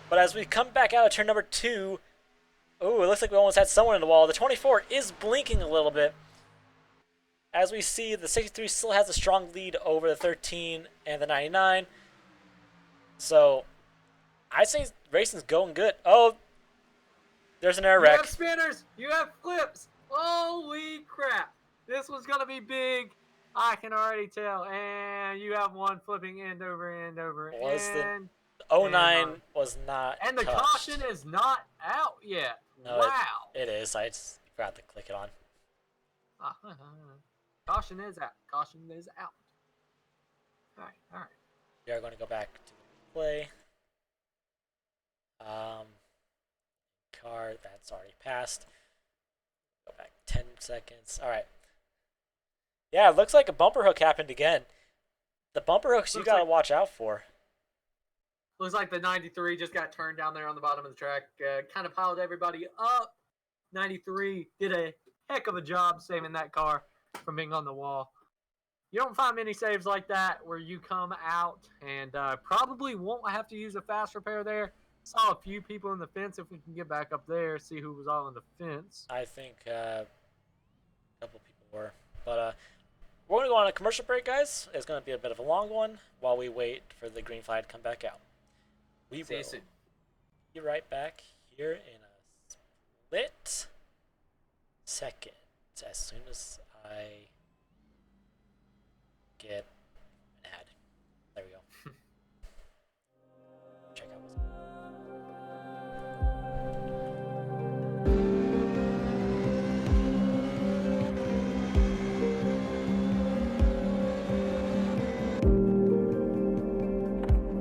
But as we come back out of turn number 2, ooh, it looks like we almost had someone in the wall. The 24 is blinking a little bit. As we see, the 63 still has a strong lead over the 13 and the 99. So I'd say racing's going good. Oh, there's an air wreck. You have spinners. You have flips. Holy crap. This one's going to be big. I can already tell. And you have one flipping end over end over end. The 09 was not And the touched. caution is not out yet. No, wow. It is. I just forgot to click it on. Caution is out. Caution is out. All right. We are going to go back to the play. Car, that's already passed. Go back 10 seconds. All right. Yeah, it looks like a bumper hook happened again. The bumper hooks you got to watch out for. Looks like the 93 just got turned down there on the bottom of the track. Kind of piled everybody up. 93 did a heck of a job saving that car from being on the wall. You don't find many saves like that where you come out and probably won't have to use a fast repair there. Saw a few people in the fence. If we can get back up there, see who was all in the fence. I think a couple people were. But we're going to go on a commercial break, guys. It's going to be a bit of a long one while we wait for the green flag to come back out. We will be right back here in a split second as soon as I get an ad. There we go. Check out what's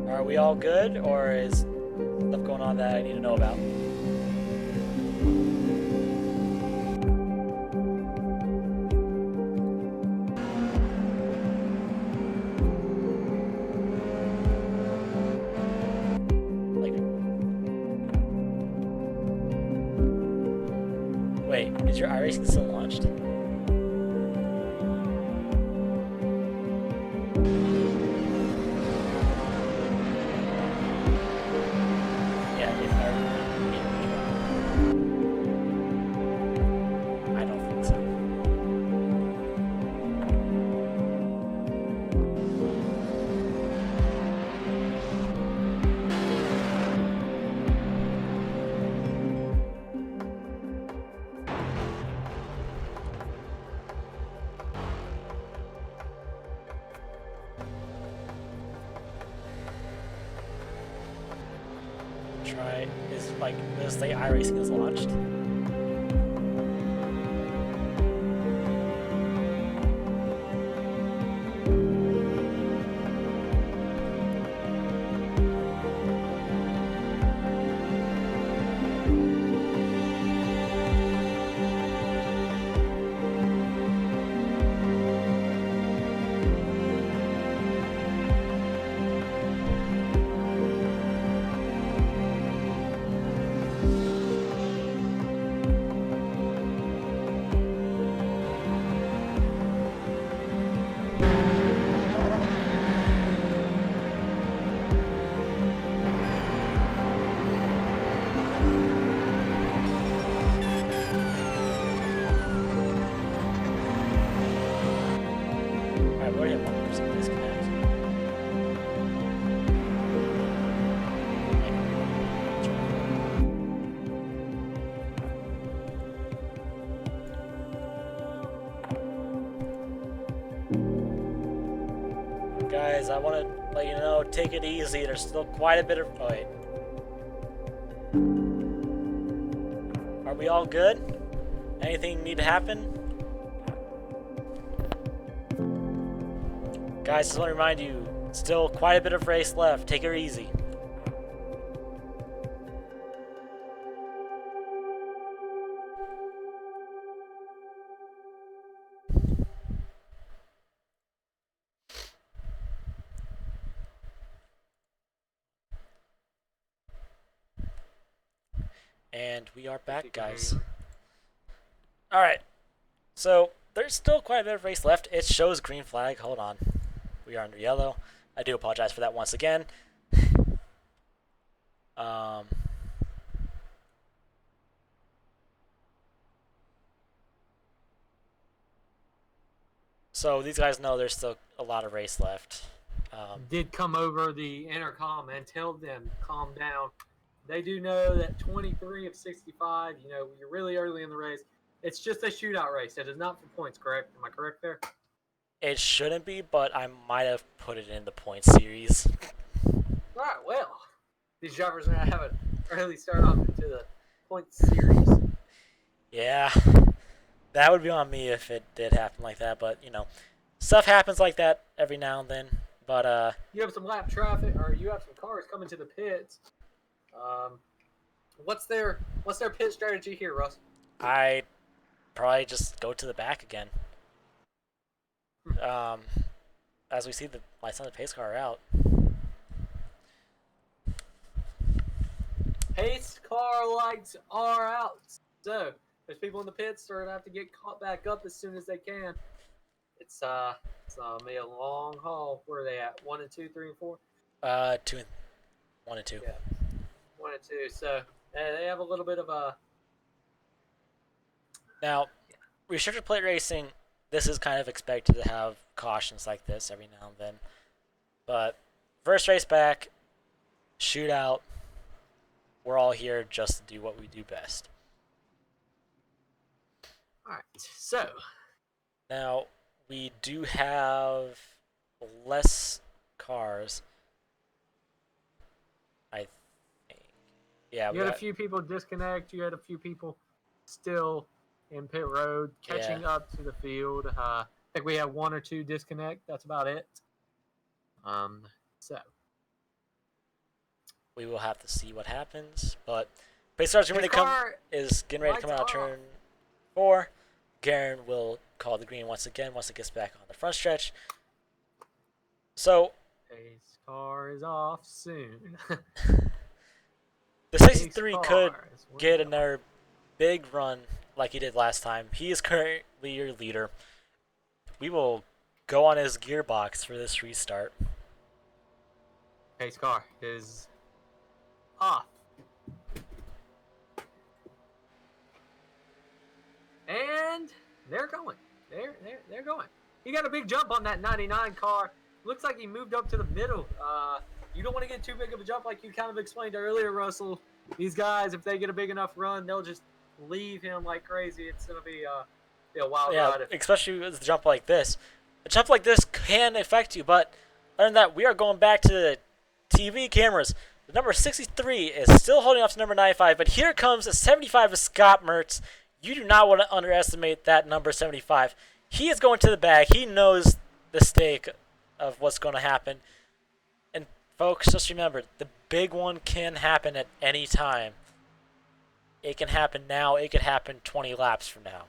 Are we all good, or is stuff going on that I need to know about? iRacing still launched? Yeah, if I don't think so. Try is like this the iRacing is launched. Alright, we already have 1% disconnect. Guys, I want to let you know, take it easy. There's still quite a bit of. Oh, wait. Are we all good? Anything need to happen? Guys, just want to remind you, still quite a bit of race left. Take it easy. And we are back, guys. Alright. So, there's still quite a bit of race left. It shows green flag. Hold on. We are under yellow. I do apologize for that once again. So, these guys know there's still a lot of race left. Did come over the intercom and tell them, calm down. They do know that 23 of 65, you know, you're really early in the race. It's just a shootout race. It is not for points, correct? Am I correct there? It shouldn't be, but I might have put it in the point series. All right, well, these drivers are going to have an early start off into the point series. Yeah, that would be on me if it did happen like that, but, you know, stuff happens like that every now and then, but, You have some lap traffic, or you have some cars coming to the pits. What's their pit strategy here, Russ? I probably just go to the back again. As we see the lights on the pace car are out. Pace car lights are out. So, there's people in the pits that are going to have to get caught back up as soon as they can. It's be a long haul. Where are they at? 1 and 2, 3 and 4? 1 and 2. Yeah, 1 and 2. So they have a little bit of a. Now, restricted plate racing, this is kind of expected to have cautions like this every now and then. But first race back, shootout. We're all here just to do what we do best. All right. So now we do have less cars. I think. Yeah, you had a few people disconnect. You had a few people still in pit road catching up to the field. I think we have 1 or 2 disconnect. That's about it. So we will have to see what happens. But pace car's getting ready to come out turn 4. Garen will call the green once again once it gets back on the front stretch. So pace car is off soon. The 63 could get another big run like he did last time. He is currently your leader. We will go on his gearbox for this restart. Pace car is off. And they're going. They're going. He got a big jump on that 99 car. Looks like he moved up to the middle. You don't want to get too big of a jump like you kind of explained earlier, Russell. These guys, if they get a big enough run, they'll just leave him like crazy. It's going to be a wild ride. Especially with a jump like this. A jump like this can affect you, but other than that, we are going back to the TV cameras. The number 63 is still holding off to number 95, but here comes a 75 of Scott Mertz. You do not want to underestimate that number 75. He is going to the bag. He knows the stake of what's going to happen. And folks, just remember, the big one can happen at any time. It can happen now. It could happen 20 laps from now.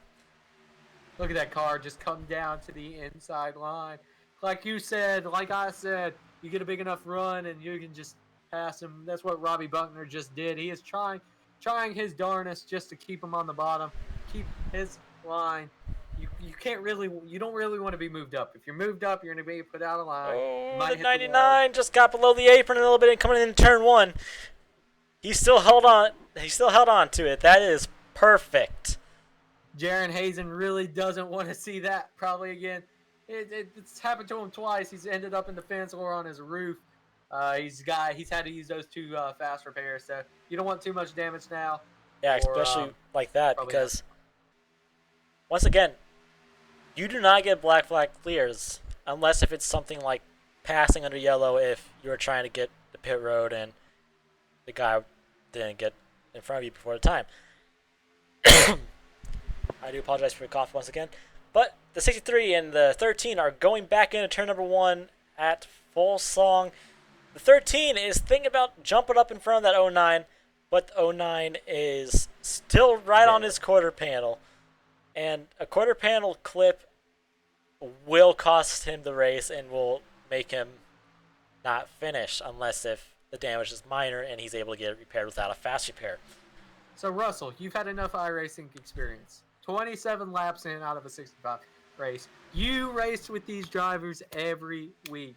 Look at that car just come down to the inside line. Like you said, like I said, you get a big enough run and you can just pass him. That's what Robbie Buckner just did. He is trying his darnest just to keep him on the bottom, keep his line. You don't really want to be moved up. If you're moved up, you're going to be put out of line. Oh, the 99 just got below the apron a little bit and coming in turn 1. He still held on. He still held on to it. That is perfect. Jaron Hazen really doesn't want to see that probably again. It's happened to him twice. He's ended up in the fence or on his roof. He's had to use those two fast repairs. So you don't want too much damage now. Yeah, especially like that because once again, you do not get black flag clears unless if it's something like passing under yellow if you were trying to get the pit road and the guy didn't get in front of you before the time. I do apologize for the cough once again. But the 63 and the 13 are going back into turn number 1 at full song. The 13 is thinking about jumping up in front of that 09, but the 09 is still right on his quarter panel. And a quarter panel clip will cost him the race and will make him not finish unless if the damage is minor and he's able to get it repaired without a fast repair. So Russell, you've had enough iRacing experience. 27 laps in out of a 65 race. You race with these drivers every week.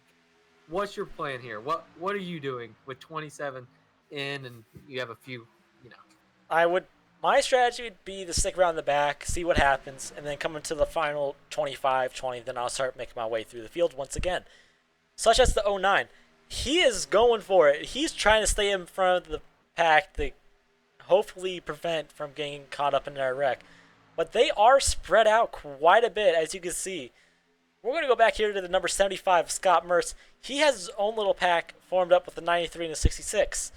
What's your plan here? What are you doing with 27 in and you have a few, My strategy would be to stick around the back, see what happens, and then come into the final 25, 20, then I'll start making my way through the field once again. Such as the 09. He is going for it. He's trying to stay in front of the pack to hopefully prevent from getting caught up in their wreck. But they are spread out quite a bit, as you can see. We're going to go back here to the number 75, Scott Mertz. He has his own little pack formed up with the 93 and the 66.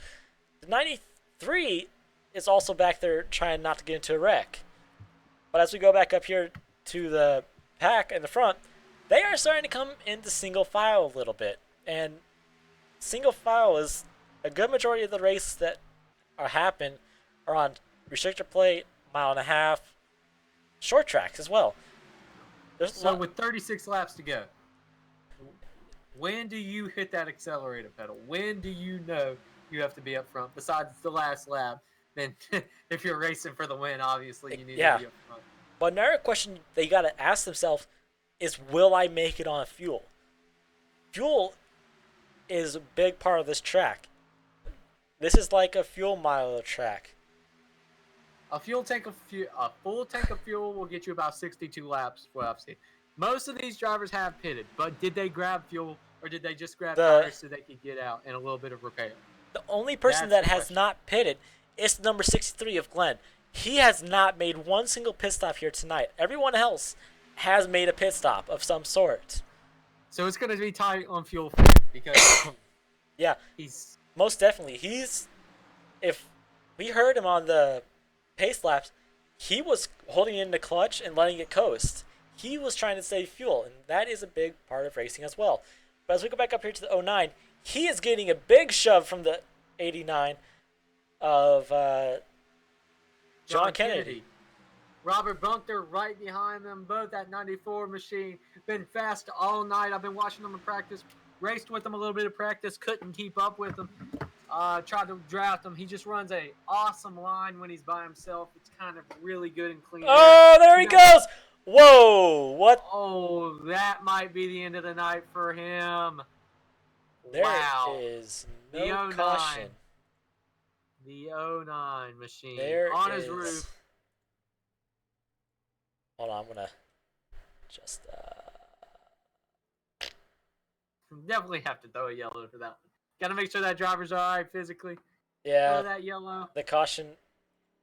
The 93 is also back there trying not to get into a wreck. But as we go back up here to the pack in the front, they are starting to come into single file a little bit. And single file is a good majority of the races that happen are on restrictor plate, 1.5 miles, short tracks as well. So with 36 laps to go, when do you hit that accelerator pedal? When do you know you have to be up front? Besides the last lap, then if you're racing for the win, obviously you need to be up front. But another question they got to ask themselves is, will I make it on fuel? Fuel is a big part of this track. This is like a fuel mile track. A full tank of fuel will get you about 62 laps. What I've seen. Most of these drivers have pitted, but did they grab fuel or did they just grab tires so they could get out and a little bit of repair? The only person that has not pitted is number 63 of Glenn. He has not made one single pit stop here tonight. Everyone else has made a pit stop of some sort. So it's going to be tight on fuel for him because yeah, he's most definitely. If we heard him on the pace laps, he was holding in the clutch and letting it coast. He was trying to save fuel, and that is a big part of racing as well. But as we go back up here to the 09, he is getting a big shove from the 89 of John Kennedy. Robert Bunkter right behind them, both that 94 machine. Been fast all night. I've been watching them in practice, raced with them a little bit of practice, couldn't keep up with them. tried to draft him. He just runs a awesome line when he's by himself. It's kind of really good and clean. Oh, there he goes! Whoa! What? Oh, that might be the end of the night for him. There Wow. is The no 09. caution. The 09 machine There on is. his roof. Hold on, I'm gonna just. Definitely have to throw a yellow for that one. Got to make sure that driver's all right physically. Yeah. Throw that yellow. The caution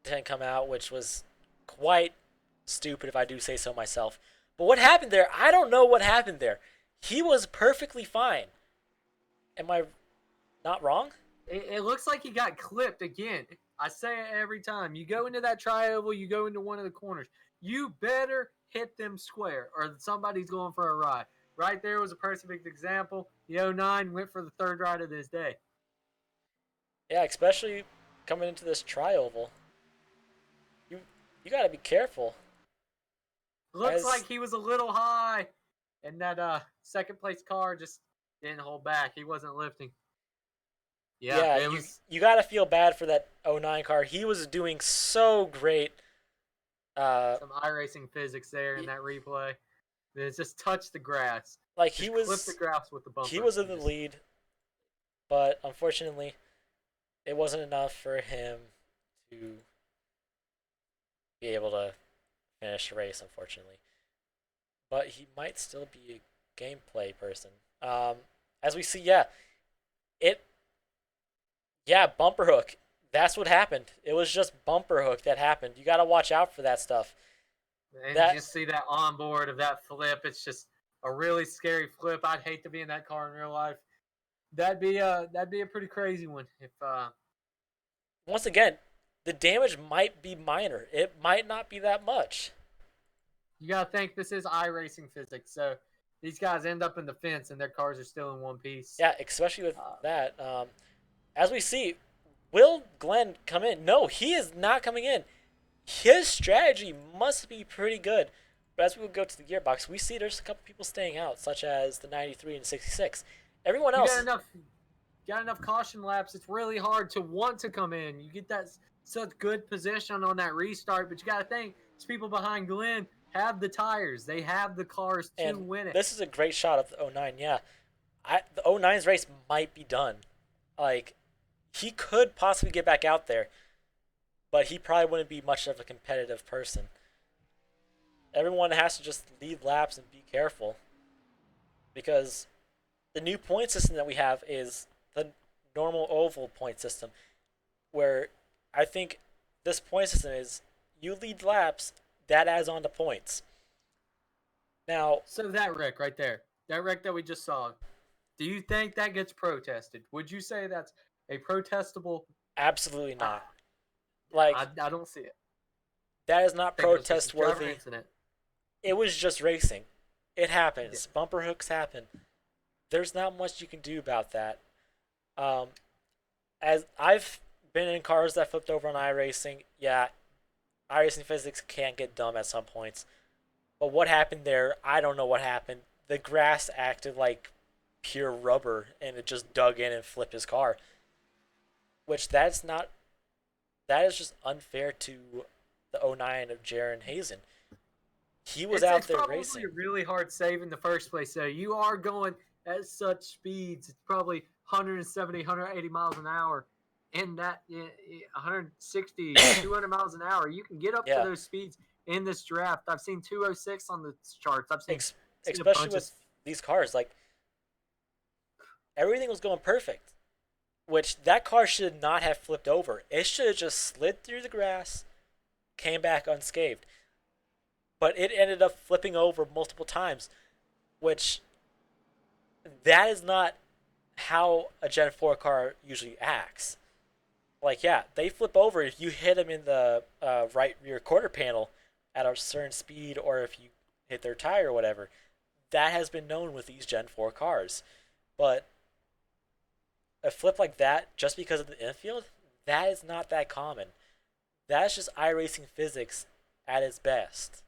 didn't come out, which was quite stupid if I do say so myself. But what happened there? I don't know what happened there. He was perfectly fine. Am I not wrong? It looks like he got clipped again. I say it every time. You go into that tri-oval, you go into one of the corners. You better hit them square or somebody's going for a ride. Right there was a perfect example. The 09 went for the third ride of this day. Yeah, especially coming into this tri-oval. You got to be careful. Looks like he was a little high, and that second place car just didn't hold back. He wasn't lifting. Yeah, it was. You got to feel bad for that '09 car. He was doing so great. Some iRacing physics there in that replay. It just touched the grass. Like just he was clipped the grass with the bumper. He was in the lead, but unfortunately, it wasn't enough for him to be able to finish the race. Unfortunately, but he might still be a gameplay person. As we see, bumper hook. That's what happened. It was just bumper hook that happened. You got to watch out for that stuff. And you see that onboard of that flip. It's just a really scary flip. I'd hate to be in that car in real life. That'd be a pretty crazy one. If once again, the damage might be minor. It might not be that much. You gotta think this is iRacing physics, so these guys end up in the fence and their cars are still in one piece. Yeah, especially with that. As we see, will Glenn come in? No, he is not coming in. His strategy must be pretty good. But as we go to the gearbox, we see there's a couple people staying out, such as the 93 and 66. Everyone else. Got enough caution laps. It's really hard to want to come in. You get that such good position on that restart, but you got to think these people behind Glenn have the tires. They have the cars to win it. This is a great shot of the 09. Yeah, the 09's race might be done. Like, he could possibly get back out there, but he probably wouldn't be much of a competitive person. Everyone has to just lead laps and be careful, because the new point system that we have is the normal oval point system, where I think this point system is you lead laps, that adds on to points. Now, so that wreck right there, that wreck that we just saw, do you think that gets protested? Would you say that's a protestable? Absolutely not. Like, I don't see it. That is not protest worthy. It was just racing. It happens. Yeah. Bumper hooks happen. There's not much you can do about that. As I've been in cars that flipped over on iRacing, iRacing physics can get dumb at some points. But what happened there, I don't know what happened. The grass acted like pure rubber, and it just dug in and flipped his car. Which that is just unfair to the 09 of Jaron Hazen. He was out there racing. It's probably a really hard save in the first place. So you are going at such speeds. It's probably 170, 180 miles an hour. And that 160, 200 miles an hour. You can get up to those speeds in this draft. I've seen 206 on the charts. I've seen especially with these cars. Like, everything was going perfect. Which that car should not have flipped over. It should have just slid through the grass, came back unscathed. But it ended up flipping over multiple times, which that is not how a Gen 4 car usually acts. Like, they flip over if you hit them in the right rear quarter panel at a certain speed, or if you hit their tire or whatever. That has been known with these Gen 4 cars. But a flip like that, just because of the infield, that is not that common. That's just iRacing physics at its best.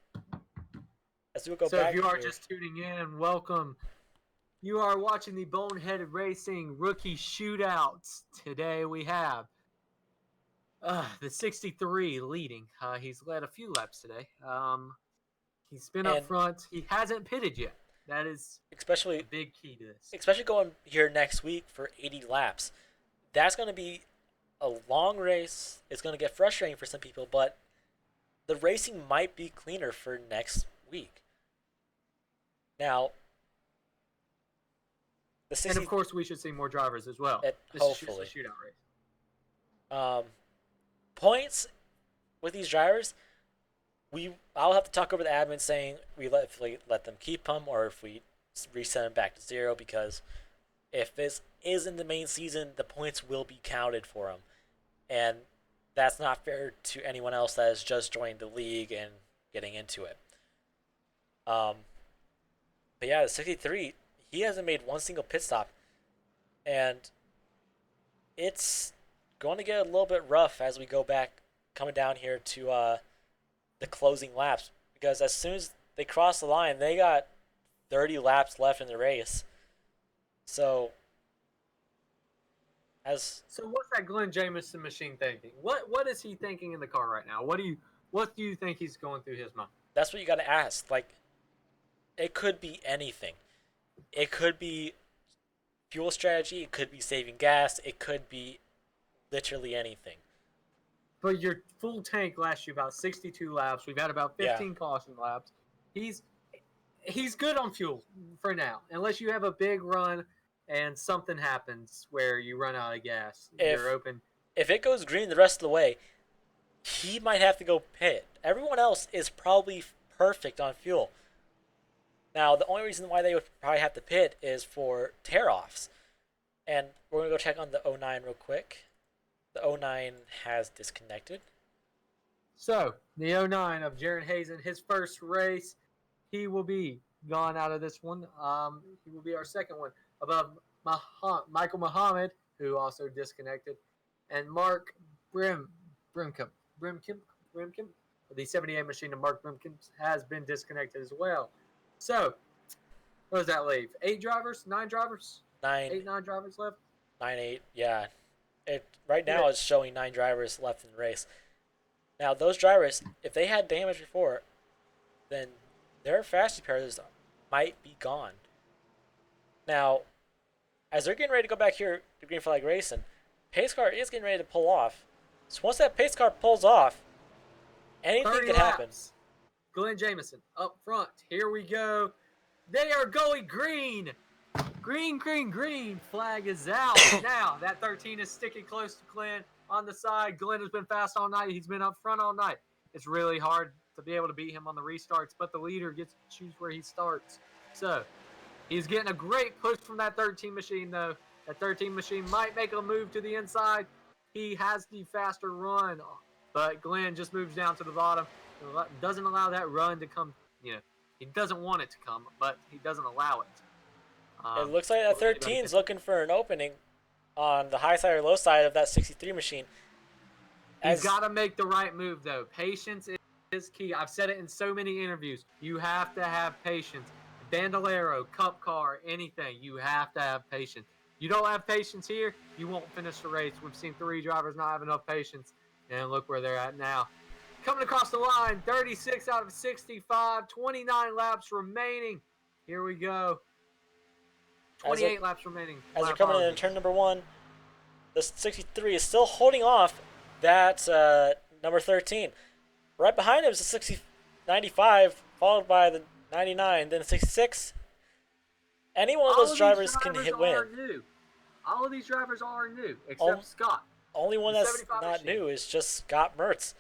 As we go back if you are just tuning in, welcome You are watching the Boneheaded Racing Rookie Shootouts. Today we have the 63 leading. He's led a few laps today. He's been up And front. He hasn't pitted yet. That is a especially big key to this. especially going here next week for 80 laps. That's going to be a long race. It's going to get frustrating for some people, but the racing might be cleaner for next week. Now, And of course, we should see more drivers as well. Hopefully. This is a shootout race. Points with these drivers, I'll have to talk over the admin saying if we let them keep them or if we reset them back to 0, because if this is in the main season, the points will be counted for them, and that's not fair to anyone else that has just joined the league and getting into it. But yeah, the 63, he hasn't made one single pit stop, and it's going to get a little bit rough as we go back, coming down here to the closing laps, because as soon as they cross the line, they got 30 laps left in the race. So what's that Glenn Jameson machine thinking? What is he thinking in the car right now? What do you think he's going through his mind? that's what you got to ask. Like, it could be anything. It could be fuel strategy. It could be saving gas. It could be literally anything. But your full tank lasts you about 62 laps. We've had about 15 caution laps. He's good on fuel for now, unless you have a big run and something happens where you run out of gas. You're open. If it goes green the rest of the way, he might have to go pit. Everyone else is probably perfect on fuel. Now, the only reason why they would probably have to pit is for tear-offs. And we're going to go check on the 09 real quick. The 09 has disconnected. So, the 09 of Jaron Hazen, his first race, he will be gone out of this one. He will be our second one above Michael Muhammad, who also disconnected, and Mark Brimkamp. The 78 machine of Mark Brimkamp has been disconnected as well. So, what does that leave? 8 drivers? 9 drivers? 9 drivers left? 9, 8, yeah. Right now it's showing 9 drivers left in the race. Now, those drivers, if they had damage before, then their fastest pairs might be gone. Now, as they're getting ready to go back here to Green Flag Racing, pace car is getting ready to pull off. So once that pace car pulls off, anything can happen. Glenn Jameson up front. Here we go. They are going green. Green, green, green. Flag is out. Now, that 13 is sticking close to Glenn on the side. Glenn has been fast all night. He's been up front all night. It's really hard to be able to beat him on the restarts, but the leader gets to choose where he starts. So, he's getting a great push from that 13 machine, though. That 13 machine might make a move to the inside. He has the faster run, but Glenn just moves down to the bottom. Doesn't allow that run to come, he doesn't want it to come, but he doesn't allow it. It looks like that 13 is looking for an opening on the high side or low side of that 63 machine. He's got to make the right move, though. Patience is key. I've said it in so many interviews. You have to have patience. Bandolero, Cup car, anything. You have to have patience. You don't have patience here, you won't finish the race. We've seen 3 drivers not have enough patience, and look where they're at now. Coming across the line, 36 out of 65, 29 laps remaining. Here we go. 28 laps remaining. As they're coming in turn number 1, the 63 is still holding off that number 13. Right behind him is the 95, followed by the 99, then the 66. Any one of those drivers can win. All of these drivers are new, except Scott. Only one that's not new is just Scott Mertz.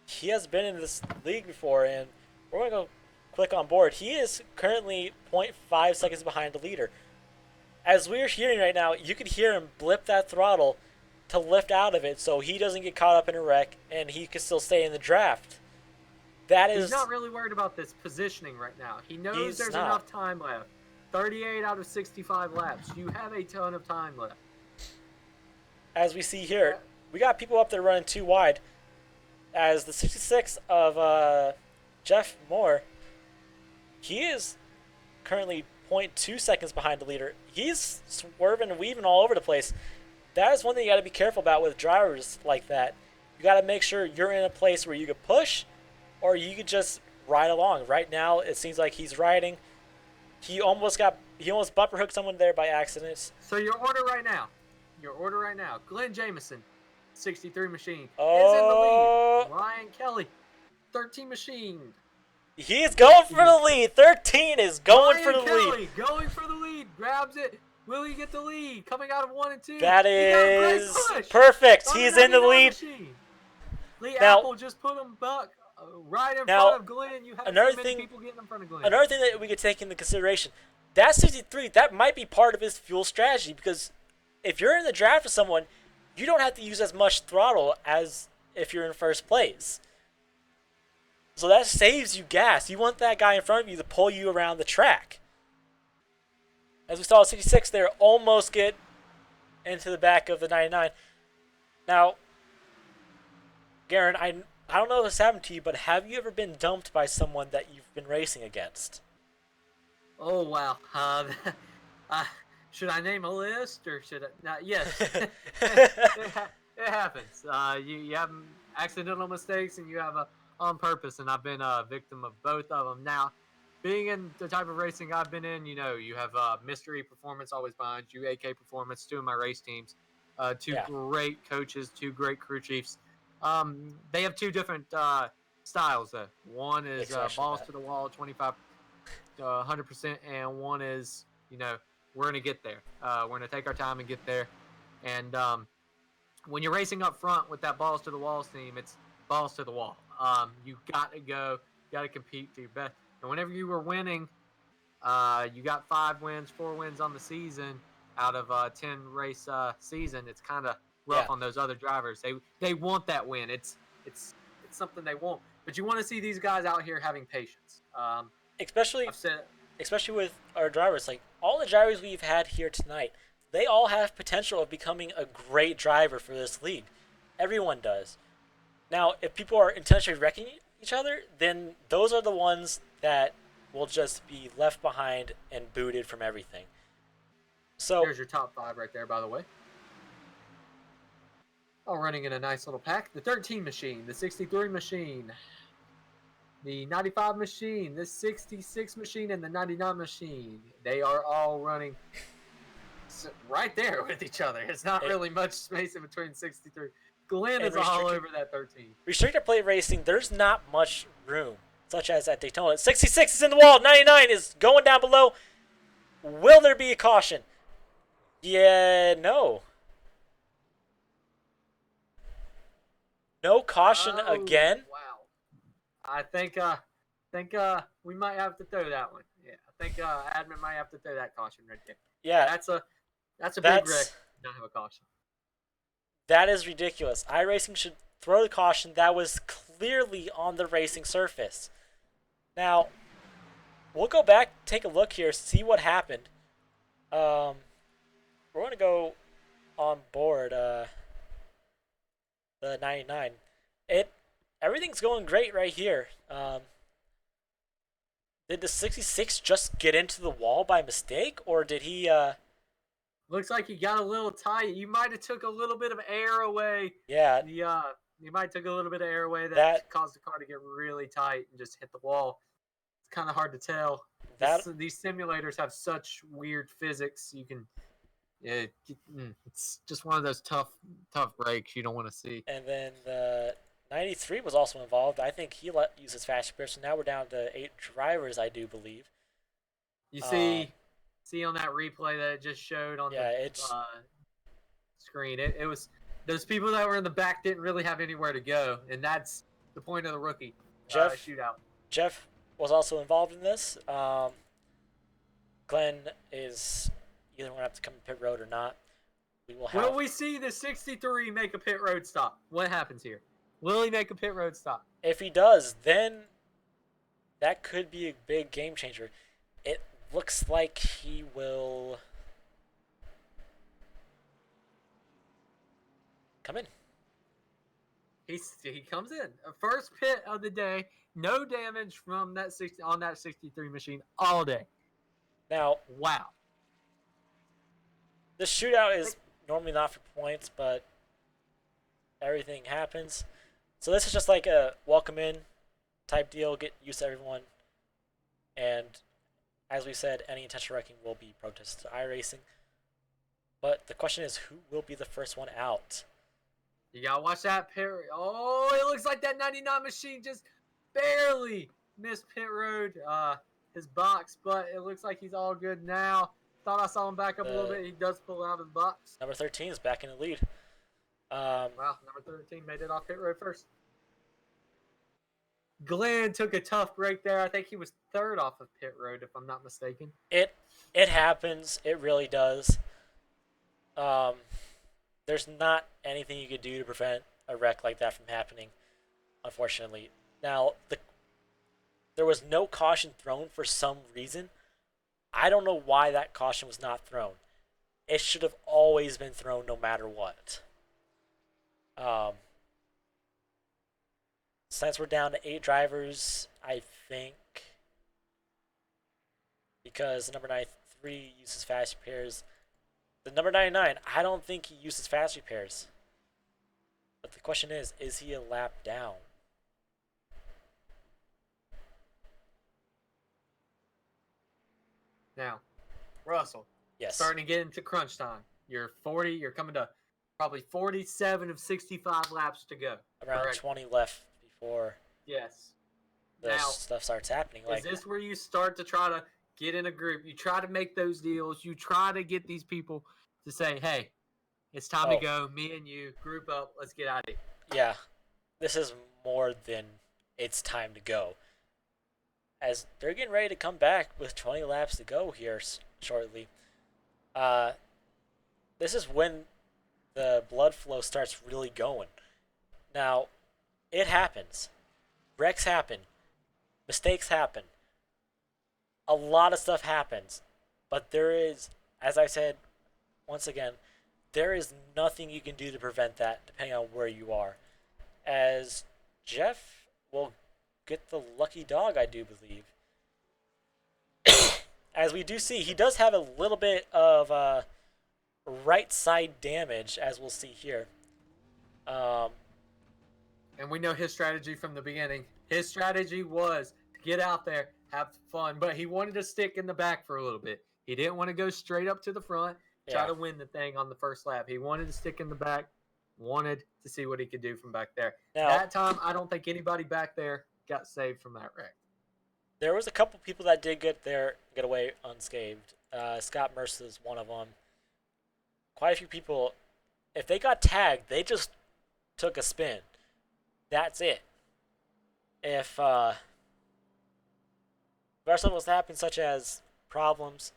He has been in this league before, and we're going to go click on board. He is currently 0.5 seconds behind the leader. As we're hearing right now, you can hear him blip that throttle to lift out of it so he doesn't get caught up in a wreck and he can still stay in the draft. He's not really worried about this positioning right now. He knows there's enough time left. 38 out of 65 laps. You have a ton of time left. As we see here, we got people up there running too wide. As the 66 of Jeff Moore, he is currently 0.2 seconds behind the leader. He's swerving and weaving all over the place. That is one thing you got to be careful about with drivers like that. You got to make sure you're in a place where you could push or you could just ride along. Right now, it seems like he's riding. He almost bumper hooked someone there by accident. So your order right now. Glenn Jameson, 63 machine, Oh. is in the lead. Ryan Kelly, 13 machine. He's going for the lead. 13 is going for the Kelly lead. going for the lead. Grabs it. Will he get the lead? Coming out of 1 and 2. That He got a great is push perfect. on He's in the 99 lead. machine. Lee Now- Apple just put him back right in Now, front of Glenn. You have another so many thing- people getting in front of Glenn. Another thing that we could take into consideration, that 63, that might be part of his fuel strategy because if you're in the draft with someone, you don't have to use as much throttle as if you're in first place. So that saves you gas. You want that guy in front of you to pull you around the track. As we saw at 66 there, almost get into the back of the 99. Now, Garen, I don't know if this happened to you, but have you ever been dumped by someone that you've been racing against? Oh wow. Should I name a list or should I? Yes. It happens. You have accidental mistakes and you have on purpose, and I've been a victim of both of them. Now, being in the type of racing I've been in, you have Mr.E Performance always behind you, AK Performance, 2 of my race teams, 2 great coaches, 2 great crew chiefs. They have 2 different styles though. One is balls to the wall, 25 to 100%, and one is, we're going to get there. We're going to take our time and get there. And when you're racing up front with that balls to the walls team, it's balls to the wall. You got to go, got to compete to your best. And whenever you were winning, you got 5 wins, 4 wins on the season out of 10 race season. It's kind of rough on those other drivers. They want that win. It's something they want. But you want to see these guys out here having patience. Especially with our drivers. Like, all the drivers we've had here tonight, they all have potential of becoming a great driver for this league. Everyone does. Now, if people are intentionally wrecking each other, then those are the ones that will just be left behind and booted from everything. So there's your top 5 right there, by the way. All running in a nice little pack. The 13 machine, the 63 machine, the 95 machine, the 66 machine, and the 99 machine. They are all running right there with each other. It's not really much space in between 63. Glenn is all over that 13. Restricted plate racing, there's not much room, such as at Daytona. 66 is in the wall. 99 is going down below. Will there be a caution? Yeah, no. No caution again. Wow. I think we might have to throw that one. Yeah, I think admin might have to throw that caution right there. Yeah, that's a big wreck. Not have a caution. That is ridiculous. iRacing should throw the caution. That was clearly on the racing surface. Now, we'll go back, take a look here, see what happened. We're going to go on board the 99. Everything's going great right here. Did the 66 just get into the wall by mistake, or did he... Looks like he got a little tight. You might have took a little bit of air away. Yeah. You might have took a little bit of air away that caused the car to get really tight and just hit the wall. It's kind of hard to tell. These simulators have such weird physics. You can, it's just one of those tough breaks you don't want to see. And then the 93 was also involved. I think he use his fast repair. So now we're down to 8 drivers, I do believe. You see on that replay that it just showed on the screen. It was those people that were in the back didn't really have anywhere to go, and that's the point of the rookie shootout. Jeff was also involved in this. Glenn is either going to have to come to pit road or not. Will we see the 63 make a pit road stop? What happens here? Will he make a pit road stop? If he does, then that could be a big game changer. It looks like he will come in. He comes in. First pit of the day. No damage from that 63 machine all day. Now, Wow. the shootout is normally not for points, but everything happens. So this is just like a welcome in type deal, get used to everyone. And as we said, any intentional wrecking will be protested to iRacing. But the question is, who will be the first one out? You gotta watch that pit. Oh, it looks like that 99 machine just barely missed pit road, his box, but it looks like he's all good now. Thought I saw him back up a little bit. He does pull out of the box. Number 13 is back in the lead. Wow, number 13 made it off pit road first. Glenn took a tough break there. I think he was third off of pit road, if I'm not mistaken. It happens. It really does. There's not anything you could do to prevent a wreck like that from happening, unfortunately. Now, there was no caution thrown for some reason. I don't know why that caution was not thrown. It should have always been thrown no matter what. Since we're down to 8 drivers, I think, because the number 93 uses fast repairs, the number 99, I don't think he uses fast repairs. But the question is he a lap down? Now, Russell, Yes. starting to get into crunch time. You're coming to probably 47 of 65 laps to go. Around correct? 20 left before Yes. the Now, stuff starts happening. Is this where you start to try to get in a group? You try to make those deals. You try to get these people to say, hey, it's time to go. Me and you, group up. Let's get out of here. Yeah, this is more than it's time to go. As they're getting ready to come back with 20 laps to go here shortly. This is when the blood flow starts really going. Now, it happens. Wrecks happen. Mistakes happen. A lot of stuff happens. But there is, as I said, once again, there is nothing you can do to prevent that depending on where you are. As Jeff will get the lucky dog, I do believe. As we do see, he does have a little bit of right side damage, as we'll see here. And we know his strategy from the beginning. His strategy was to get out there, have fun, but he wanted to stick in the back for a little bit. He didn't want to go straight up to the front, try to win the thing on the first lap. He wanted to stick in the back, wanted to see what he could do from back there. Now, that time, I don't think anybody back there got saved from that wreck. There was a couple people that did get away unscathed. Scott Mercer is one of them. Quite a few people, if they got tagged, they just took a spin. That's it. If other stuff was happening, such as problems,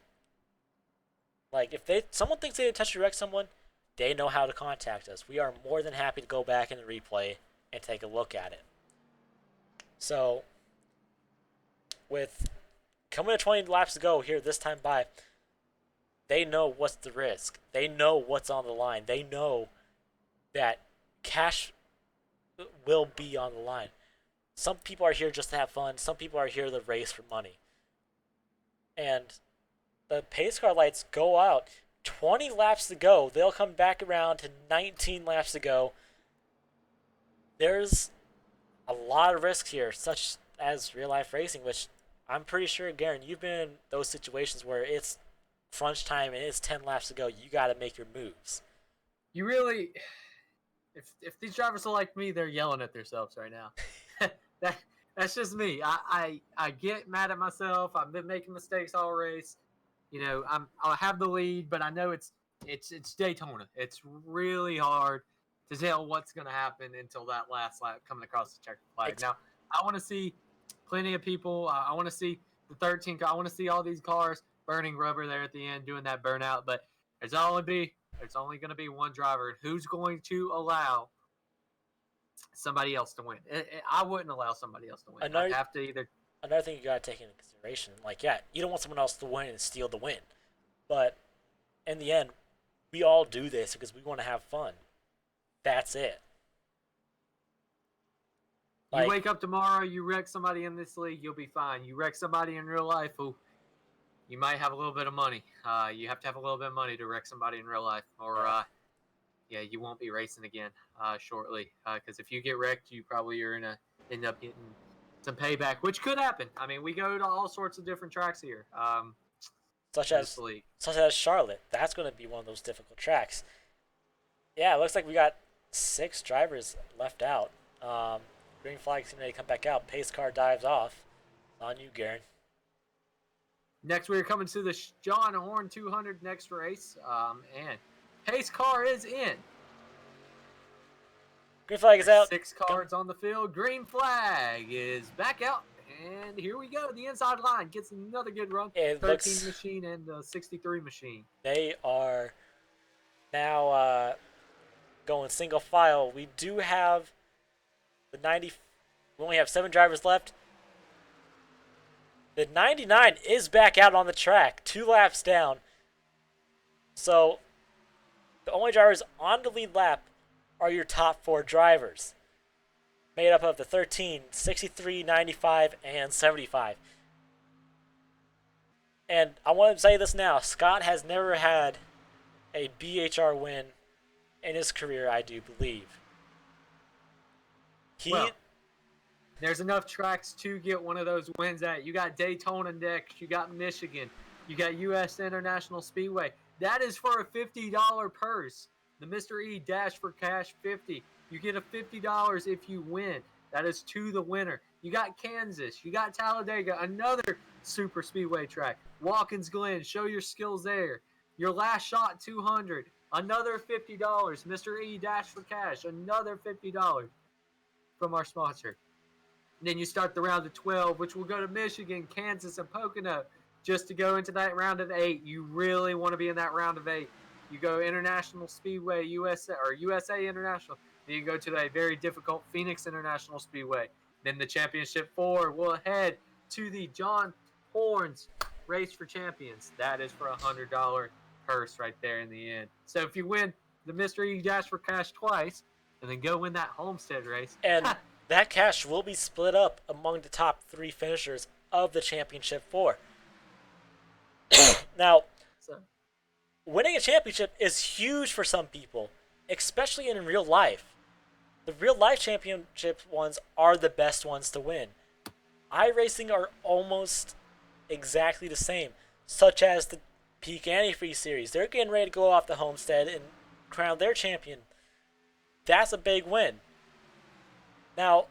like if someone thinks they intentionally wrecked someone, they know how to contact us. We are more than happy to go back in the replay and take a look at it. So, with coming to 20 laps to go here this time by, they know what's the risk. They know what's on the line. They know that cash will be on the line. Some people are here just to have fun. Some people are here to race for money. And the pace car lights go out. 20 laps to go. They'll come back around to 19 laps to go. There's a lot of risks here, such as real life racing, which I'm pretty sure, Garen, you've been in those situations where it's crunch time and it's 10 laps to go. You got to make your moves. You really, if these drivers are like me, they're yelling at themselves right now. That's just me. I get mad at myself. I've been making mistakes all race. You know, I'll have the lead, but I know it's Daytona. It's really hard to tell what's going to happen until that last lap coming across the checker flag. Now, I want to see plenty of people. I want to see the 13 car. I want to see all these cars burning rubber there at the end, doing that burnout. But there's only going to be one driver. Who's going to allow somebody else to win? I wouldn't allow somebody else to win. I'd have to either. Another thing you got to take into consideration, like, yeah, you don't want someone else to win and steal the win. But in the end, we all do this because we want to have fun. That's it. You wake up tomorrow, you wreck somebody in this league, you'll be fine. You wreck somebody in real life, you might have a little bit of money. You have to have a little bit of money to wreck somebody in real life, or yeah, you won't be racing again shortly. Because if you get wrecked, you probably are gonna end up getting some payback, which could happen. I mean, we go to all sorts of different tracks here. such in this as league. Charlotte. That's going to be one of those difficult tracks. Yeah, it looks like we got 6 drivers left out. Green flag's going to come back out. Pace car dives off. On you, Garen. Next, we're coming to the John Horn 200 next race, and pace car is in. Green flag is out. 6 cards on the field. Green flag is back out. And here we go. The inside line gets another good run. It 13 looks, machine and 63 machine. they are now going single file. We do have the 90. We only have 7 drivers left. The 99 is back out on the track, 2 laps down. So the only drivers on the lead lap are your top 4 drivers, made up of the 13, 63, 95, and 75. And I want to say this now. Scott has never had a BHR win in his career, I do believe. Well, there's enough tracks to get one of those wins at. You got Daytona next. You got Michigan. You got U.S. International Speedway. That is for a $50 purse. The Mr.E Dash for Cash 50. You get a $50 if you win. That is to the winner. You got Kansas. You got Talladega, another super speedway track. Watkins Glen, show your skills there. Your last shot, 200. Another $50. Mr.E Dash for Cash, another $50 from our sponsor. And then you start the round of 12, which will go to Michigan, Kansas, and Pocono. Just to go into that round of 8, you really want to be in that round of 8. You go International Speedway, USA International. Then you go to a very difficult Phoenix International Speedway. Then the Championship 4 will head to the John Horns Race for Champions. That is for a $100 purse right there in the end. So if you win the Mr.E Dash for Cash twice, and then go win that Homestead race. And that cash will be split up among the top 3 finishers of the Championship 4. Now, winning a championship is huge for some people, especially in real life. The real life championship ones are the best ones to win. iRacing are almost exactly the same, such as the Peak Antifreeze series. They're getting ready to go off the Homestead and crown their champion. That's a big win. Now,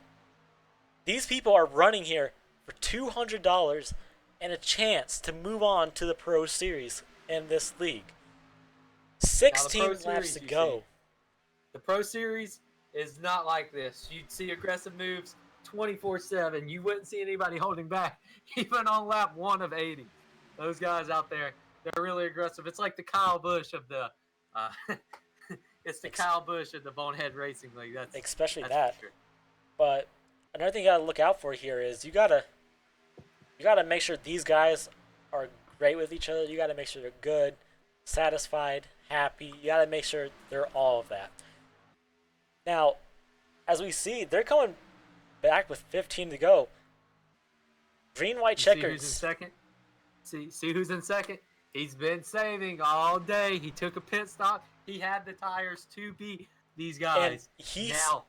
these people are running here for $200 and a chance to move on to the Pro Series in this league. 16 laps to go. The Pro Series is not like this. You'd see aggressive moves 24/7. You wouldn't see anybody holding back, even on lap 1 of 80. Those guys out there, they're really aggressive. It's like the Kyle Busch of the it's the Kyle Busch of the Bonehead Racing League. That's that. for sure. But another thing you gotta look out for here is you gotta make sure these guys are great with each other. You gotta make sure they're good, satisfied, happy. You gotta make sure they're all of that. Now, as we see, they're coming back with 15 to go. Green, white checkers. See who's in second? See who's in second? He's been saving all day. He took a pit stop. He had the tires to beat these guys. And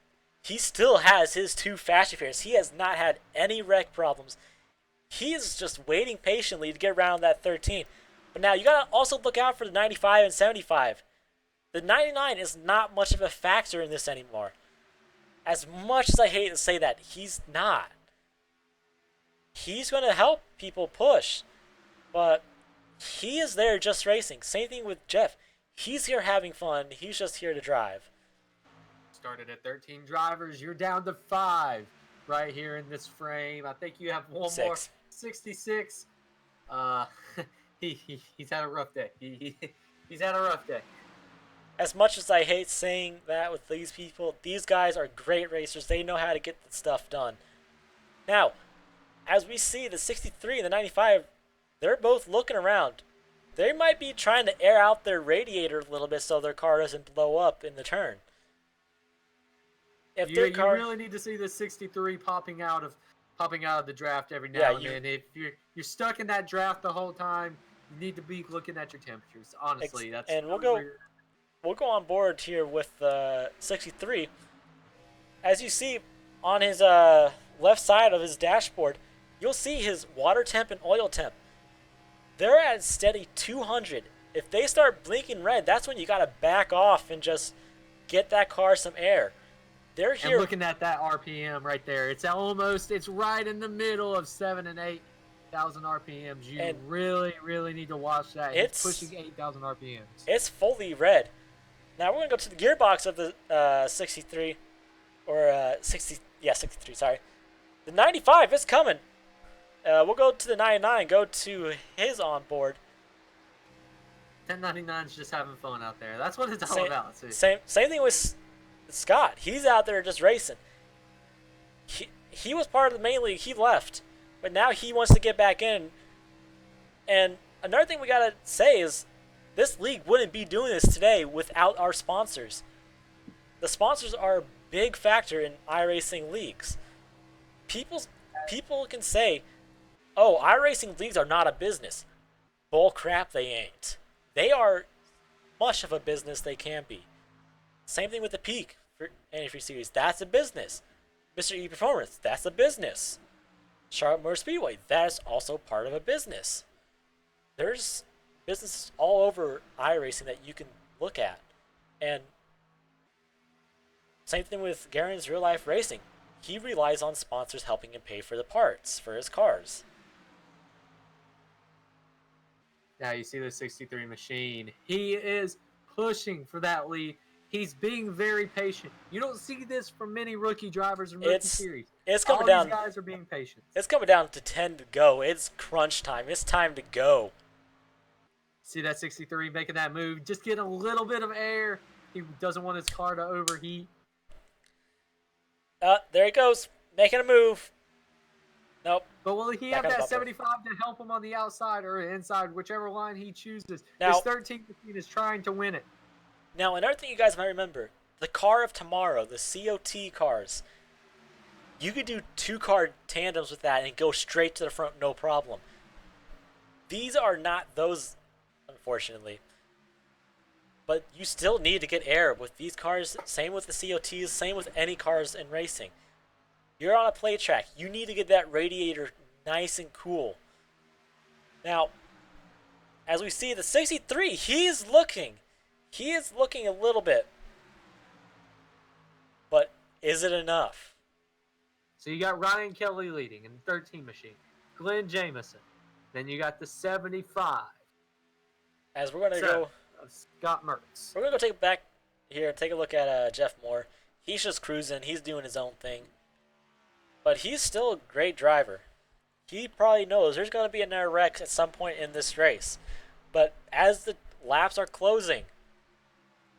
he still has his 2 fast repairs. He has not had any wreck problems. He is just waiting patiently to get around that 13. But now you gotta also look out for the 95 and 75. The 99 is not much of a factor in this anymore. As much as I hate to say that, he's not. He's gonna help people push, but he is there just racing. Same thing with Jeff. He's here having fun. He's just here to drive. Started at 13 drivers. You're down to 5 right here in this frame. I think you have one 6. more. 66. He's had a rough day. He's had a rough day. As much as I hate saying that with these people, these guys are great racers. They know how to get the stuff done. Now, as we see, the 63 and the 95, they're both looking around. They might be trying to air out their radiator a little bit so their car doesn't blow up in the turn. If You really need to see the 63 popping out of popping out of the draft every now Yeah, and then. If you're stuck in that draft the whole time, you need to be looking at your temperatures. Honestly, that's and we'll really go we'll go on board here with 63. As you see on his left side of his dashboard, you'll see his water temp and oil temp. They're at steady 200. If they start blinking red, that's when you gotta back off and just get that car some air. They're here. And looking at that RPM right there, it's right in the middle of 7,000 and 8,000 RPMs. You really need to watch that. It's pushing 8,000 RPMs. It's fully red. Now we're gonna go to the gearbox of the 63, or 63. Sorry, the 95 is coming. We'll go to the 99. Go to his onboard. 1099's just having fun out there. That's what it's all about. See. Same thing with Scott. He's out there just racing. He was part of the main league. He left, but now he wants to get back in. And another thing we gotta say is, this league wouldn't be doing this today without our sponsors. The sponsors are a big factor in iRacing leagues. People can say, "Oh, iRacing leagues are not a business." Bull crap, they ain't. They are much of a business they can be. Same thing with the Peak for Antifreeze Series. That's a business. Mr.E Performance, that's a business. Charlotte Motor Speedway, that is also part of a business. There's businesses all over iRacing that you can look at. And same thing with Garen's real life racing. He relies on sponsors helping him pay for the parts for his cars. Now you see the 63 machine. He is pushing for that lead. He's being very patient. You don't see this from many rookie drivers in rookie series. It's coming All down. These guys are being patient. It's coming down to 10 to go. It's crunch time. It's time to go. See that 63 making that move, just getting a little bit of air. He doesn't want his car to overheat. There he goes, making a move. Nope. But will he have that 75 to help him on the outside or inside, whichever line he chooses? Now, his 13 machine is trying to win it. Now, another thing you guys might remember, the car of tomorrow, the COT cars, you could do 2-car tandems with that and go straight to the front, no problem. These are not those, unfortunately. But you still need to get air with these cars. Same with the COTs, same with any cars in racing. You're on a play track. You need to get that radiator nice and cool. Now, as we see the 63, he is looking a little bit. But is it enough? So you got Ryan Kelly leading in the 13 machine. Glenn Jamison. Then you got the 75. As we're going to go... Scott Mertz. We're going to go take it back here and take a look at Jeff Moore. He's just cruising. He's doing his own thing. But he's still a great driver. He probably knows there's going to be another wreck at some point in this race. But as the laps are closing,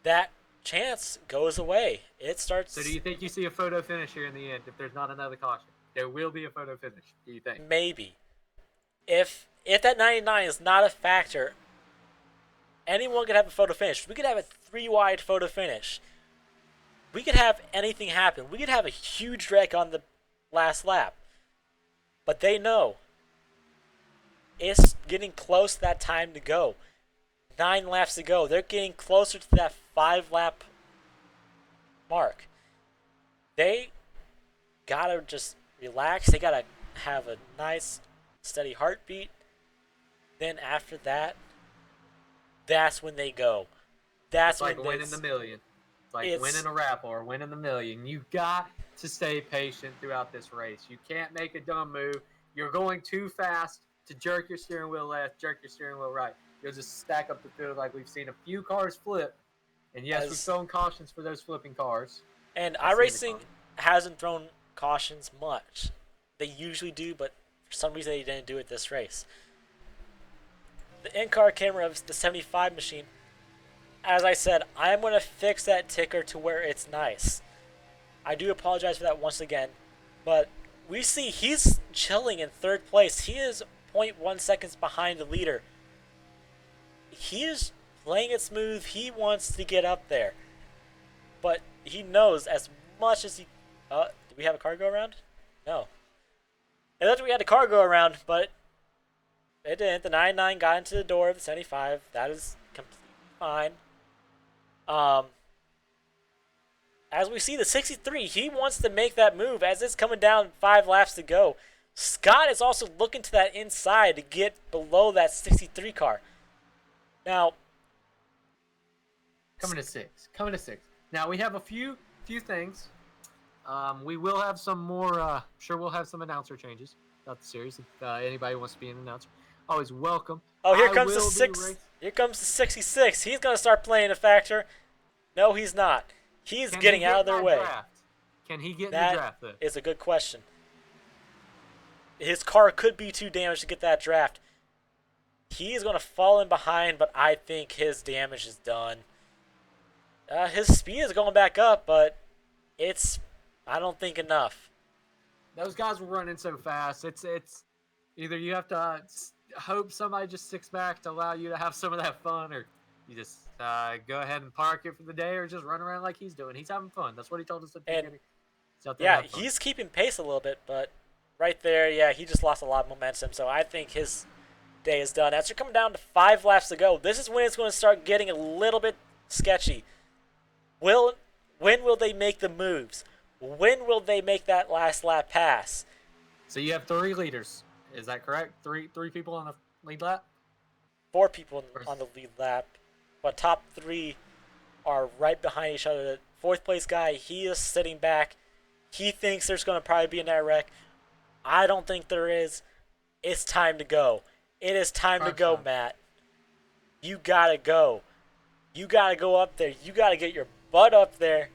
that chance goes away. It starts... So do you think you see a photo finish here in the end if there's not another caution? There will be a photo finish, do you think? Maybe. If that 99 is not a factor, anyone could have a photo finish. We could have a 3-wide photo finish. We could have anything happen. We could have a huge wreck on the last lap. But they know it's getting close to that time to go. 9 laps to go. They're getting closer to that 5-lap mark. They gotta just relax. They gotta have a nice, steady heartbeat. Then after that, that's when they go. That's like when winning the million. It's like winning a raffle or winning the million. You got to stay patient throughout this race. You can't make a dumb move. You're going too fast to jerk your steering wheel left, jerk your steering wheel right. You'll just stack up the field like we've seen a few cars flip. And yes, we've thrown cautions for those flipping cars. And iRacing hasn't thrown cautions much. They usually do, but for some reason they didn't do it this race. The in-car camera of the 75 machine, as I said, I'm going to fix that ticker to where it's nice. I do apologize for that once again, but we see he's chilling in 3rd place. He is 0.1 seconds behind the leader. He is playing it smooth. He wants to get up there. But he knows as much as he... do we have a car go around? No. It looked like we had a car go around, but it didn't. The 99 got into the door of the 75. That is completely fine. As we see the 63, he wants to make that move as it's coming down 5 laps to go. Scott is also looking to that inside to get below that 63 car. Now, Coming to six. Now we have a few things. We will have some more. Sure, we'll have some announcer changes throughout the series. If anybody wants to be an announcer, always welcome. oh, here I comes the will be 6. Here comes the 66. He's gonna start playing a factor. No, he's not. He's Can getting he out get of their in way. that draft? Can he get in the That draft though? is a good question. His car could be too damaged to get that draft. He's going to fall in behind, but I think his damage is done. His speed is going back up, but it's, I don't think, enough. Those guys were running so fast. It's either you have to hope somebody just sticks back to allow you to have some of that fun, or you just go ahead and park it for the day, or just run around like he's doing. He's having fun. That's what he told us at the beginning. He's out there Yeah, having fun. he's keeping pace a little bit, but right there, yeah, he just lost a lot of momentum. So I think his day is done. As we're coming down to 5 laps to go, this is when it's going to start getting a little bit sketchy. When will they make the moves? When will they make that last lap pass? So you have 3 leaders. Is that correct? Three people on the lead lap? 4 people on the lead lap, but top 3 are right behind each other. The 4th place guy, he is sitting back. He thinks there's going to probably be an air wreck. I don't think there is. It's time to go. It is time to go, Matt. You got to go. You got to go up there. You got to get your butt up there,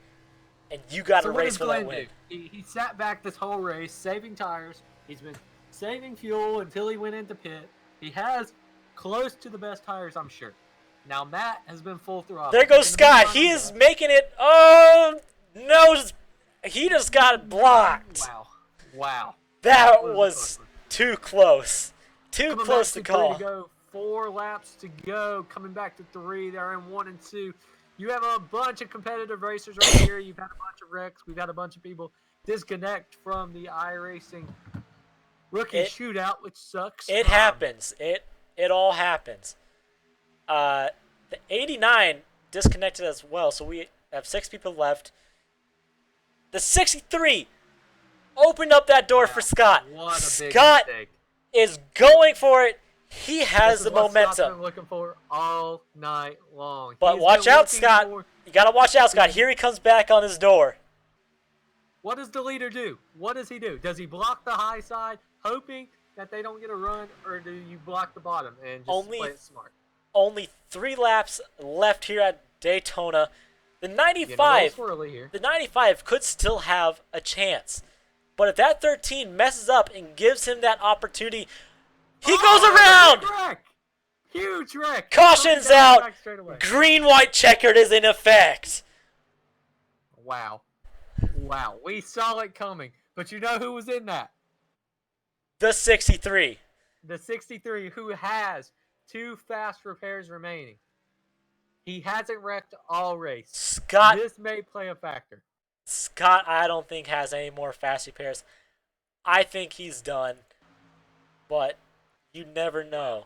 and you got to race for that win. He sat back this whole race, saving tires. He's been saving fuel until he went into pit. He has close to the best tires, I'm sure. Now Matt has been full throttle. There goes Scott. He is making it. Oh, no. He just got blocked. Wow. That was too close. Too Coming close back to to 3 call. to go. 4 laps to go. Coming back to 3. They're in 1 and 2. You have a bunch of competitive racers right here. You've had a bunch of wrecks. We've had a bunch of people disconnect from the iRacing rookie shootout, which sucks. It happens. It all happens. The 89 disconnected as well, so we have 6 people left. The 63 opened up that door for Scott. What a big Scott mistake. is going for it. He has This the is what Scott's momentum. been looking for all night long. But He's watch been out, looking Scott. for- You got to watch out, Scott. Here he comes back on his door. What does the leader do? What does he do? Does he block the high side, hoping that they don't get a run, or do you block the bottom and just play it smart? Only 3 laps left here at Daytona. The Getting a little 95, swirly here. the 95 could still have a chance. But if that 13 messes up and gives him that opportunity, he goes around. Big wreck! Huge wreck! Caution's Coming down the out. track straight away. Green, white, checkered is in effect. Wow. We saw it coming. But you know who was in that? The 63. The 63, who has 2 fast repairs remaining. He hasn't wrecked all race. Scott, This may play a factor. I don't think has any more fast repairs. I think he's done. But you never know.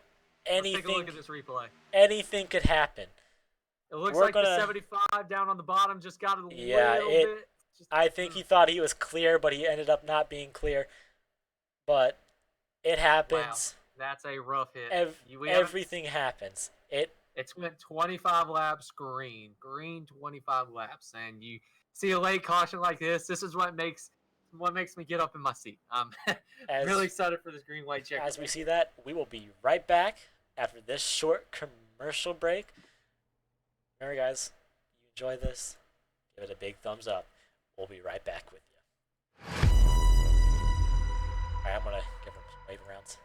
Let's take a look at this replay. Anything could happen. It looks We're like gonna- the 75 down on the bottom just got a little Yeah, bit. I think he thought he was clear, but he ended up not being clear. But it happens. Wow, that's a rough hit. Everything happens. It's went 25 laps green 25 laps, and you see a late caution like this. This is what makes me get up in my seat. I'm really excited for this green white checker. As we see that, we will be right back after this short commercial break. Remember, guys, you enjoy this, give it a big thumbs up. We'll be right back with you. All right, I'm gonna give him some wave rounds.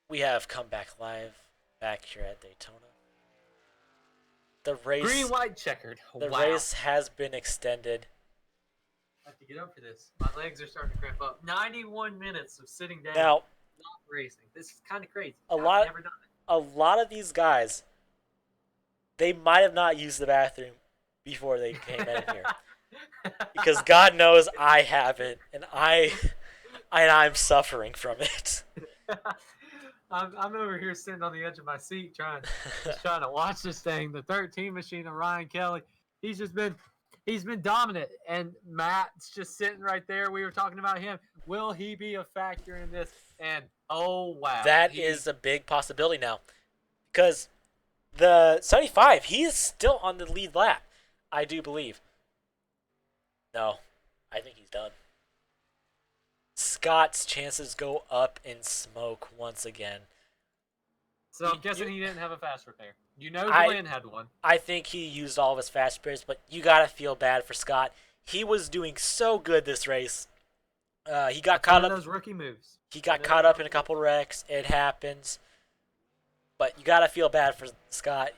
We have come back live, back here at Daytona. The race, Green, white, checkered. the Wow. race has been extended. I have to get up for this. My legs are starting to cramp up. 91 minutes of sitting down, Now, not racing. This is kind of crazy. A I've lot- never done it. a lot of these guys, they might have not used the bathroom before they came in here. Because God knows I haven't, and I'm suffering from it. I'm over here sitting on the edge of my seat trying to watch this thing. The 13 machine of Ryan Kelly. He's been dominant, and Matt's just sitting right there. We were talking about him. Will he be a factor in this? And oh wow, That is a big possibility now. Because the 75, he is still on the lead lap, I do believe. No, I think he's done. Scott's chances go up in smoke once again. So I'm guessing he didn't have a fast repair. You know, I- Glenn had one. I think he used all of his fast repairs, but you gotta feel bad for Scott. He was doing so good this race. He got caught One of up. those rookie moves. He got caught up in a couple wrecks. It happens. But you gotta feel bad for Scott.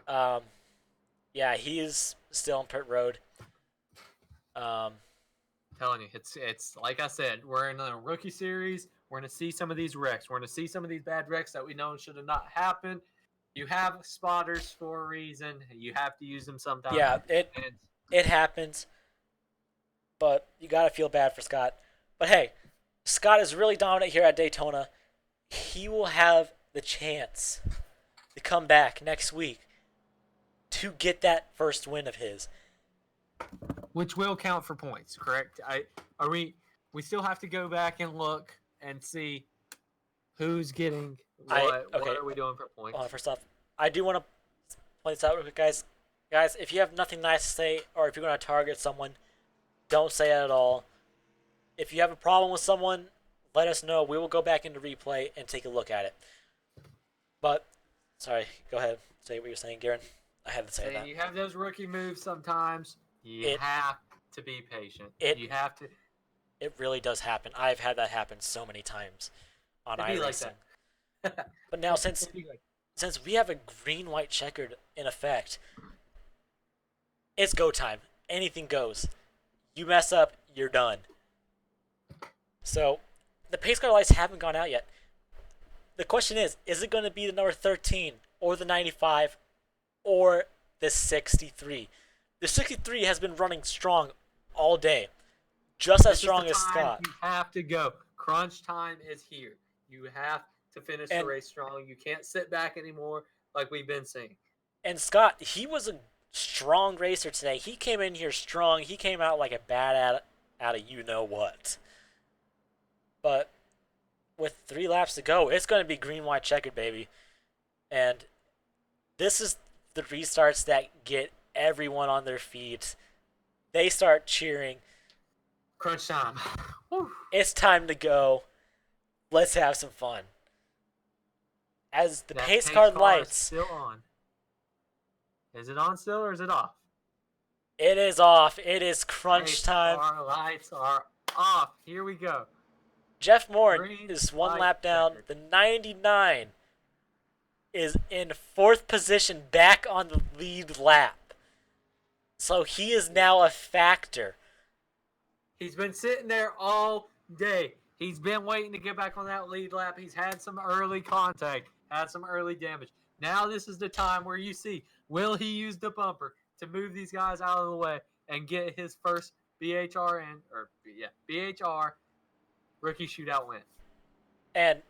Yeah, he is still on pit road. Telling you, it's like I said, we're in a rookie series. We're gonna see some of these wrecks. We're gonna see some of these bad wrecks that we know should have not happened. You have spotters for a reason. You have to use them sometimes. Yeah, And it happens. But you gotta feel bad for Scott. But hey, Scott is really dominant here at Daytona. He will have the chance to come back next week to get that first win of his. which will count for points, correct? We still have to go back and look and see who's getting what. What are we doing for points? First off, I do want to point this out real quick, guys. Guys, if you have nothing nice to say, or if you're going to target someone, don't say it at all. If you have a problem with someone, let us know. We will go back into replay and take a look at it. But, sorry, go ahead. Say what you're saying, Garen. I had to say that. You have those rookie moves sometimes. You have to be patient. You have to. It really does happen. I've had that happen so many times on iRacing. Like that. But now, since we have a green-white checkered in effect, it's go time. Anything goes. You mess up, you're done. So, the pace car lights haven't gone out yet. The question is it going to be the number 13 or the 95 or the 63? The 63 has been running strong all day. Just as strong as Scott. You have to go. Crunch time is here. You have to finish the race strong. You can't sit back anymore like we've been saying. And Scott, he was a strong racer today. He came in here strong. He came out like a bat out of you-know-what. But with 3 laps to go, it's going to be green-white checkered, baby. And this is the restarts that get everyone on their feet. They start cheering. Crunch time. Whew. It's time to go. Let's have some fun. As the pace car lights. Still on. Is it on still or is it off? It is off. It is crunch time. Our lights are off. Here we go. Jeff Moore Green, is 1 white, lap down. checkered. The 99 is in 4th position back on the lead lap. So he is now a factor. He's been sitting there all day. He's been waiting to get back on that lead lap. He's had some early contact, had some early damage. Now this is the time where you see, will he use the bumper to move these guys out of the way and get his first BHR rookie shootout win? And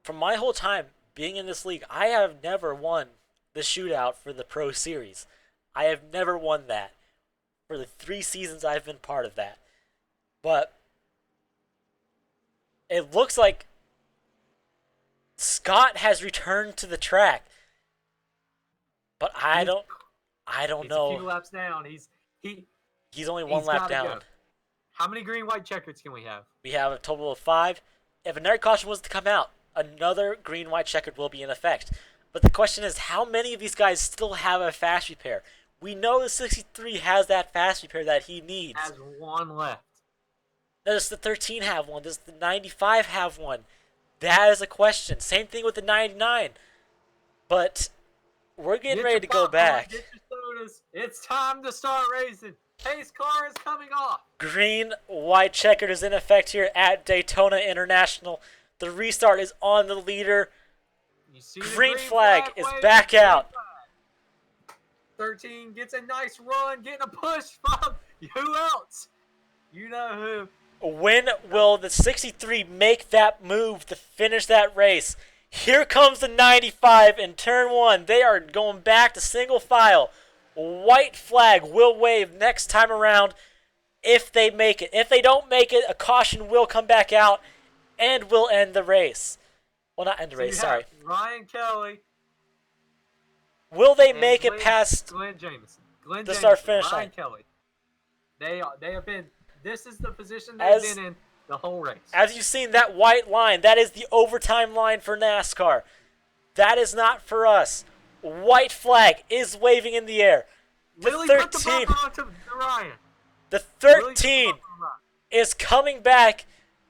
from my whole time being in this league, I have never won the shootout for the Pro Series. I have never won that for the 3 seasons I've been part of that. But it looks like Scott has returned to the track. But I don't He's know. a few laps down. He's only 1 lap gotta down. go. How many green-white checkers can we have? We have a total of 5. If another caution was to come out, another green-white checkered will be in effect. But the question is, how many of these guys still have a fast repair? We know the 63 has that fast repair that he needs. Has 1 left. Does the 13 have one? Does the 95 have one? That is a question. Same thing with the 99. But we're getting Get ready your to go popcorn, back. Get your sodas. It's time to start racing. Pace car is coming off. Green, white checkered is in effect here at Daytona International. The restart is on the leader. You see the Green flag is waving, back green out. flag. 13 gets a nice run, getting a push from who else? You know who. When will the 63 make that move to finish that race? Here comes the 95 in turn 1. They are going back to single file. White flag will wave next time around if they make it. If they don't make it, a caution will come back out and will end the race. Well, not end the race, sorry. Ryan Kelly. Will they and make Glenn, it past Glenn Jameson? the start-finish Ryan line? Kelly. They have been. This is the position they've been in the whole race. As you've seen, that white line, that is the overtime line for NASCAR. That is not for us. White flag is waving in the air. The Lily 13, put the bumper onto Ryan. the 13 is coming back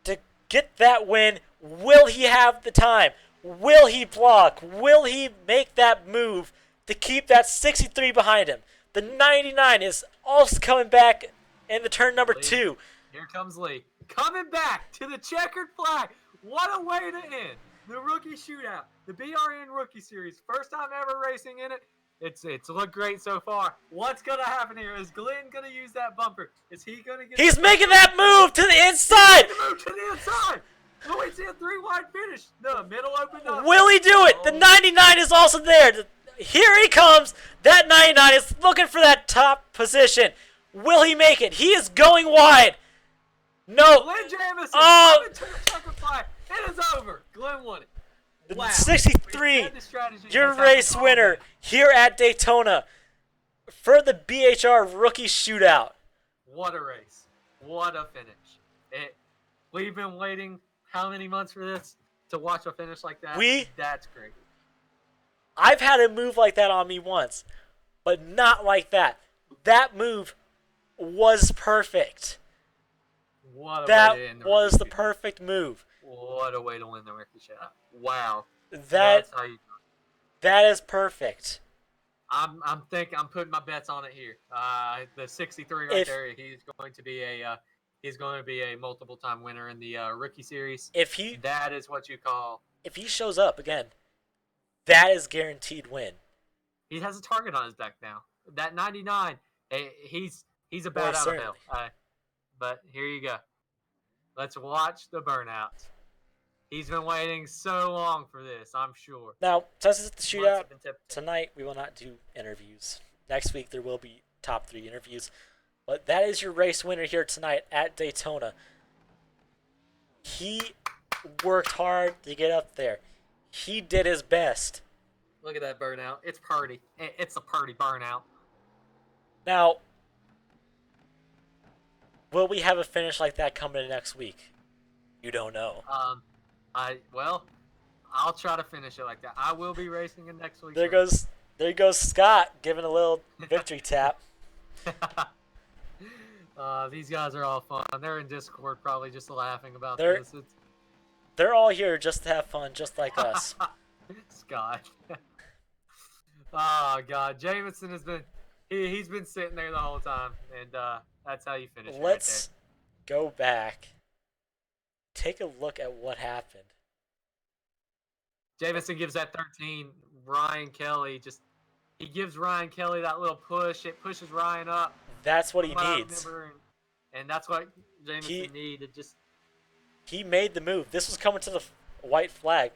to get that win. Will he have the time? Will he block? Will he make that move to keep that 63 behind him? The 99 is also coming back in the turn number 2. Here comes Lee. Coming back to the checkered flag. What a way to end the rookie shootout. The BRN Rookie Series. First time ever racing in it. It's looked great so far. What's going to happen here? Is Glenn going to use that bumper? Is he going to get... He's making that move to the inside. Move to the inside. Oh, we see a 3-wide finish. The middle opened up. Will he do it? The 99 is also there. Here he comes. That 99 is looking for that top position. Will he make it? He is going wide. No. Glenn Jamison. Oh. Coming to the checkered flag. It is over. Glenn won it. The Wow. 63, We had the strategy. your Let's race have it. winner here at Daytona for the BHR Rookie Shootout. What a race. What a finish. We've been waiting how many months for this to watch a finish like that? That's great. I've had a move like that on me once, but not like that. That move was perfect. What a way to That end the was rookie the perfect move. What a way to win the rookie shot. Wow. That That's how you do it. that is perfect. I'm putting my bets on it here. The 63 right there. He's going to be a multiple time winner in the rookie series. That is what you call. If he shows up again, that is guaranteed win. He has a target on his back now. That 99. He's a bat out of hell. But here you go. Let's watch the burnout. He's been waiting so long for this, I'm sure. Now, since it's the shootout, Months have been tipped. tonight we will not do interviews. Next week there will be top 3 interviews. But that is your race winner here tonight at Daytona. He worked hard to get up there. He did his best. Look at that burnout. It's party. It's a party burnout. Now, will we have a finish like that coming in next week? You don't know. I'll try to finish it like that. I will be racing in next week. There goes Scott giving a little victory tap. These guys are all fun. They're in Discord probably just laughing about They're- this. It's They're all here just to have fun, just like us. Scott. Oh God, Jameson has been he's been sitting there the whole time, and that's how you finish. Let's go back. Take a look at what happened. Jameson gives that 13. Ryan Kelly he gives Ryan Kelly that little push. It pushes Ryan up. That's what he What I needs. remember, and that's what Jameson needed. He made the move. This was coming to the white flag.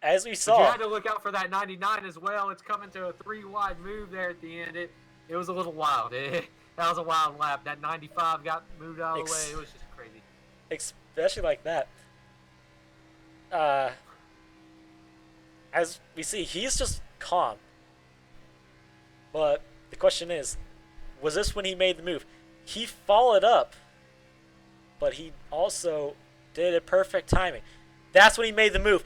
As we But saw. you had to look out for that 99 as well. It's coming to a 3-wide move there at the end. It was a little wild. That was a wild lap. That 95 got moved out of the way. It was just crazy. Especially like that. As we see, he's just calm. But the question is, was this when he made the move? He followed up, but he also did a perfect timing. That's when he made the move.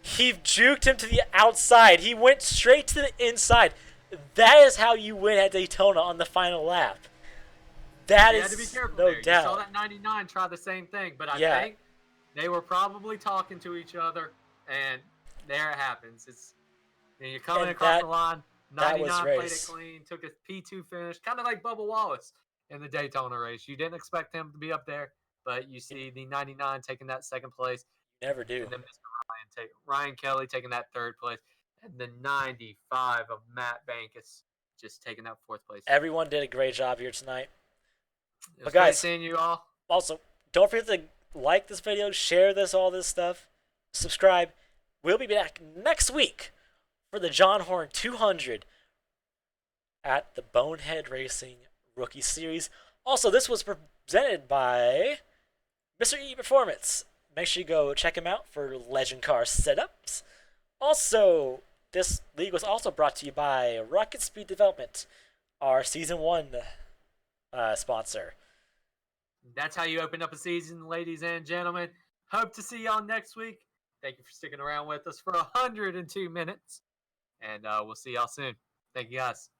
He juked him to the outside. He went straight to the inside. That is how you win at Daytona on the final lap. That You is had to be careful no there. You saw doubt. that 99 try the same thing, but I Yeah. think they were probably talking to each other, and there it happens. You're coming And across that- the line. that was 99 played it race. clean, took a P2 finish, kind of like Bubba Wallace in the Daytona race. You didn't expect him to be up there, but you see the 99 taking that second place, Never do. and then Ryan Kelly taking that third place, and the 95 of Matt Bankus just taking that fourth place. Everyone did a great job here tonight. It was But great guys, seeing you all. also, don't forget to like this video, share this, all this stuff, subscribe. We'll be back next week for the John Horn 200 at the Bonehead Racing Rookie Series. Also, this was presented by Mr.E Performance. Make sure you go check him out for legend car setups. Also, this league was also brought to you by Rocket Speed Development, our Season 1 sponsor. That's how you open up a season, ladies and gentlemen. Hope to see y'all next week. Thank you for sticking around with us for 102 minutes. And we'll see y'all soon. Thank you, guys.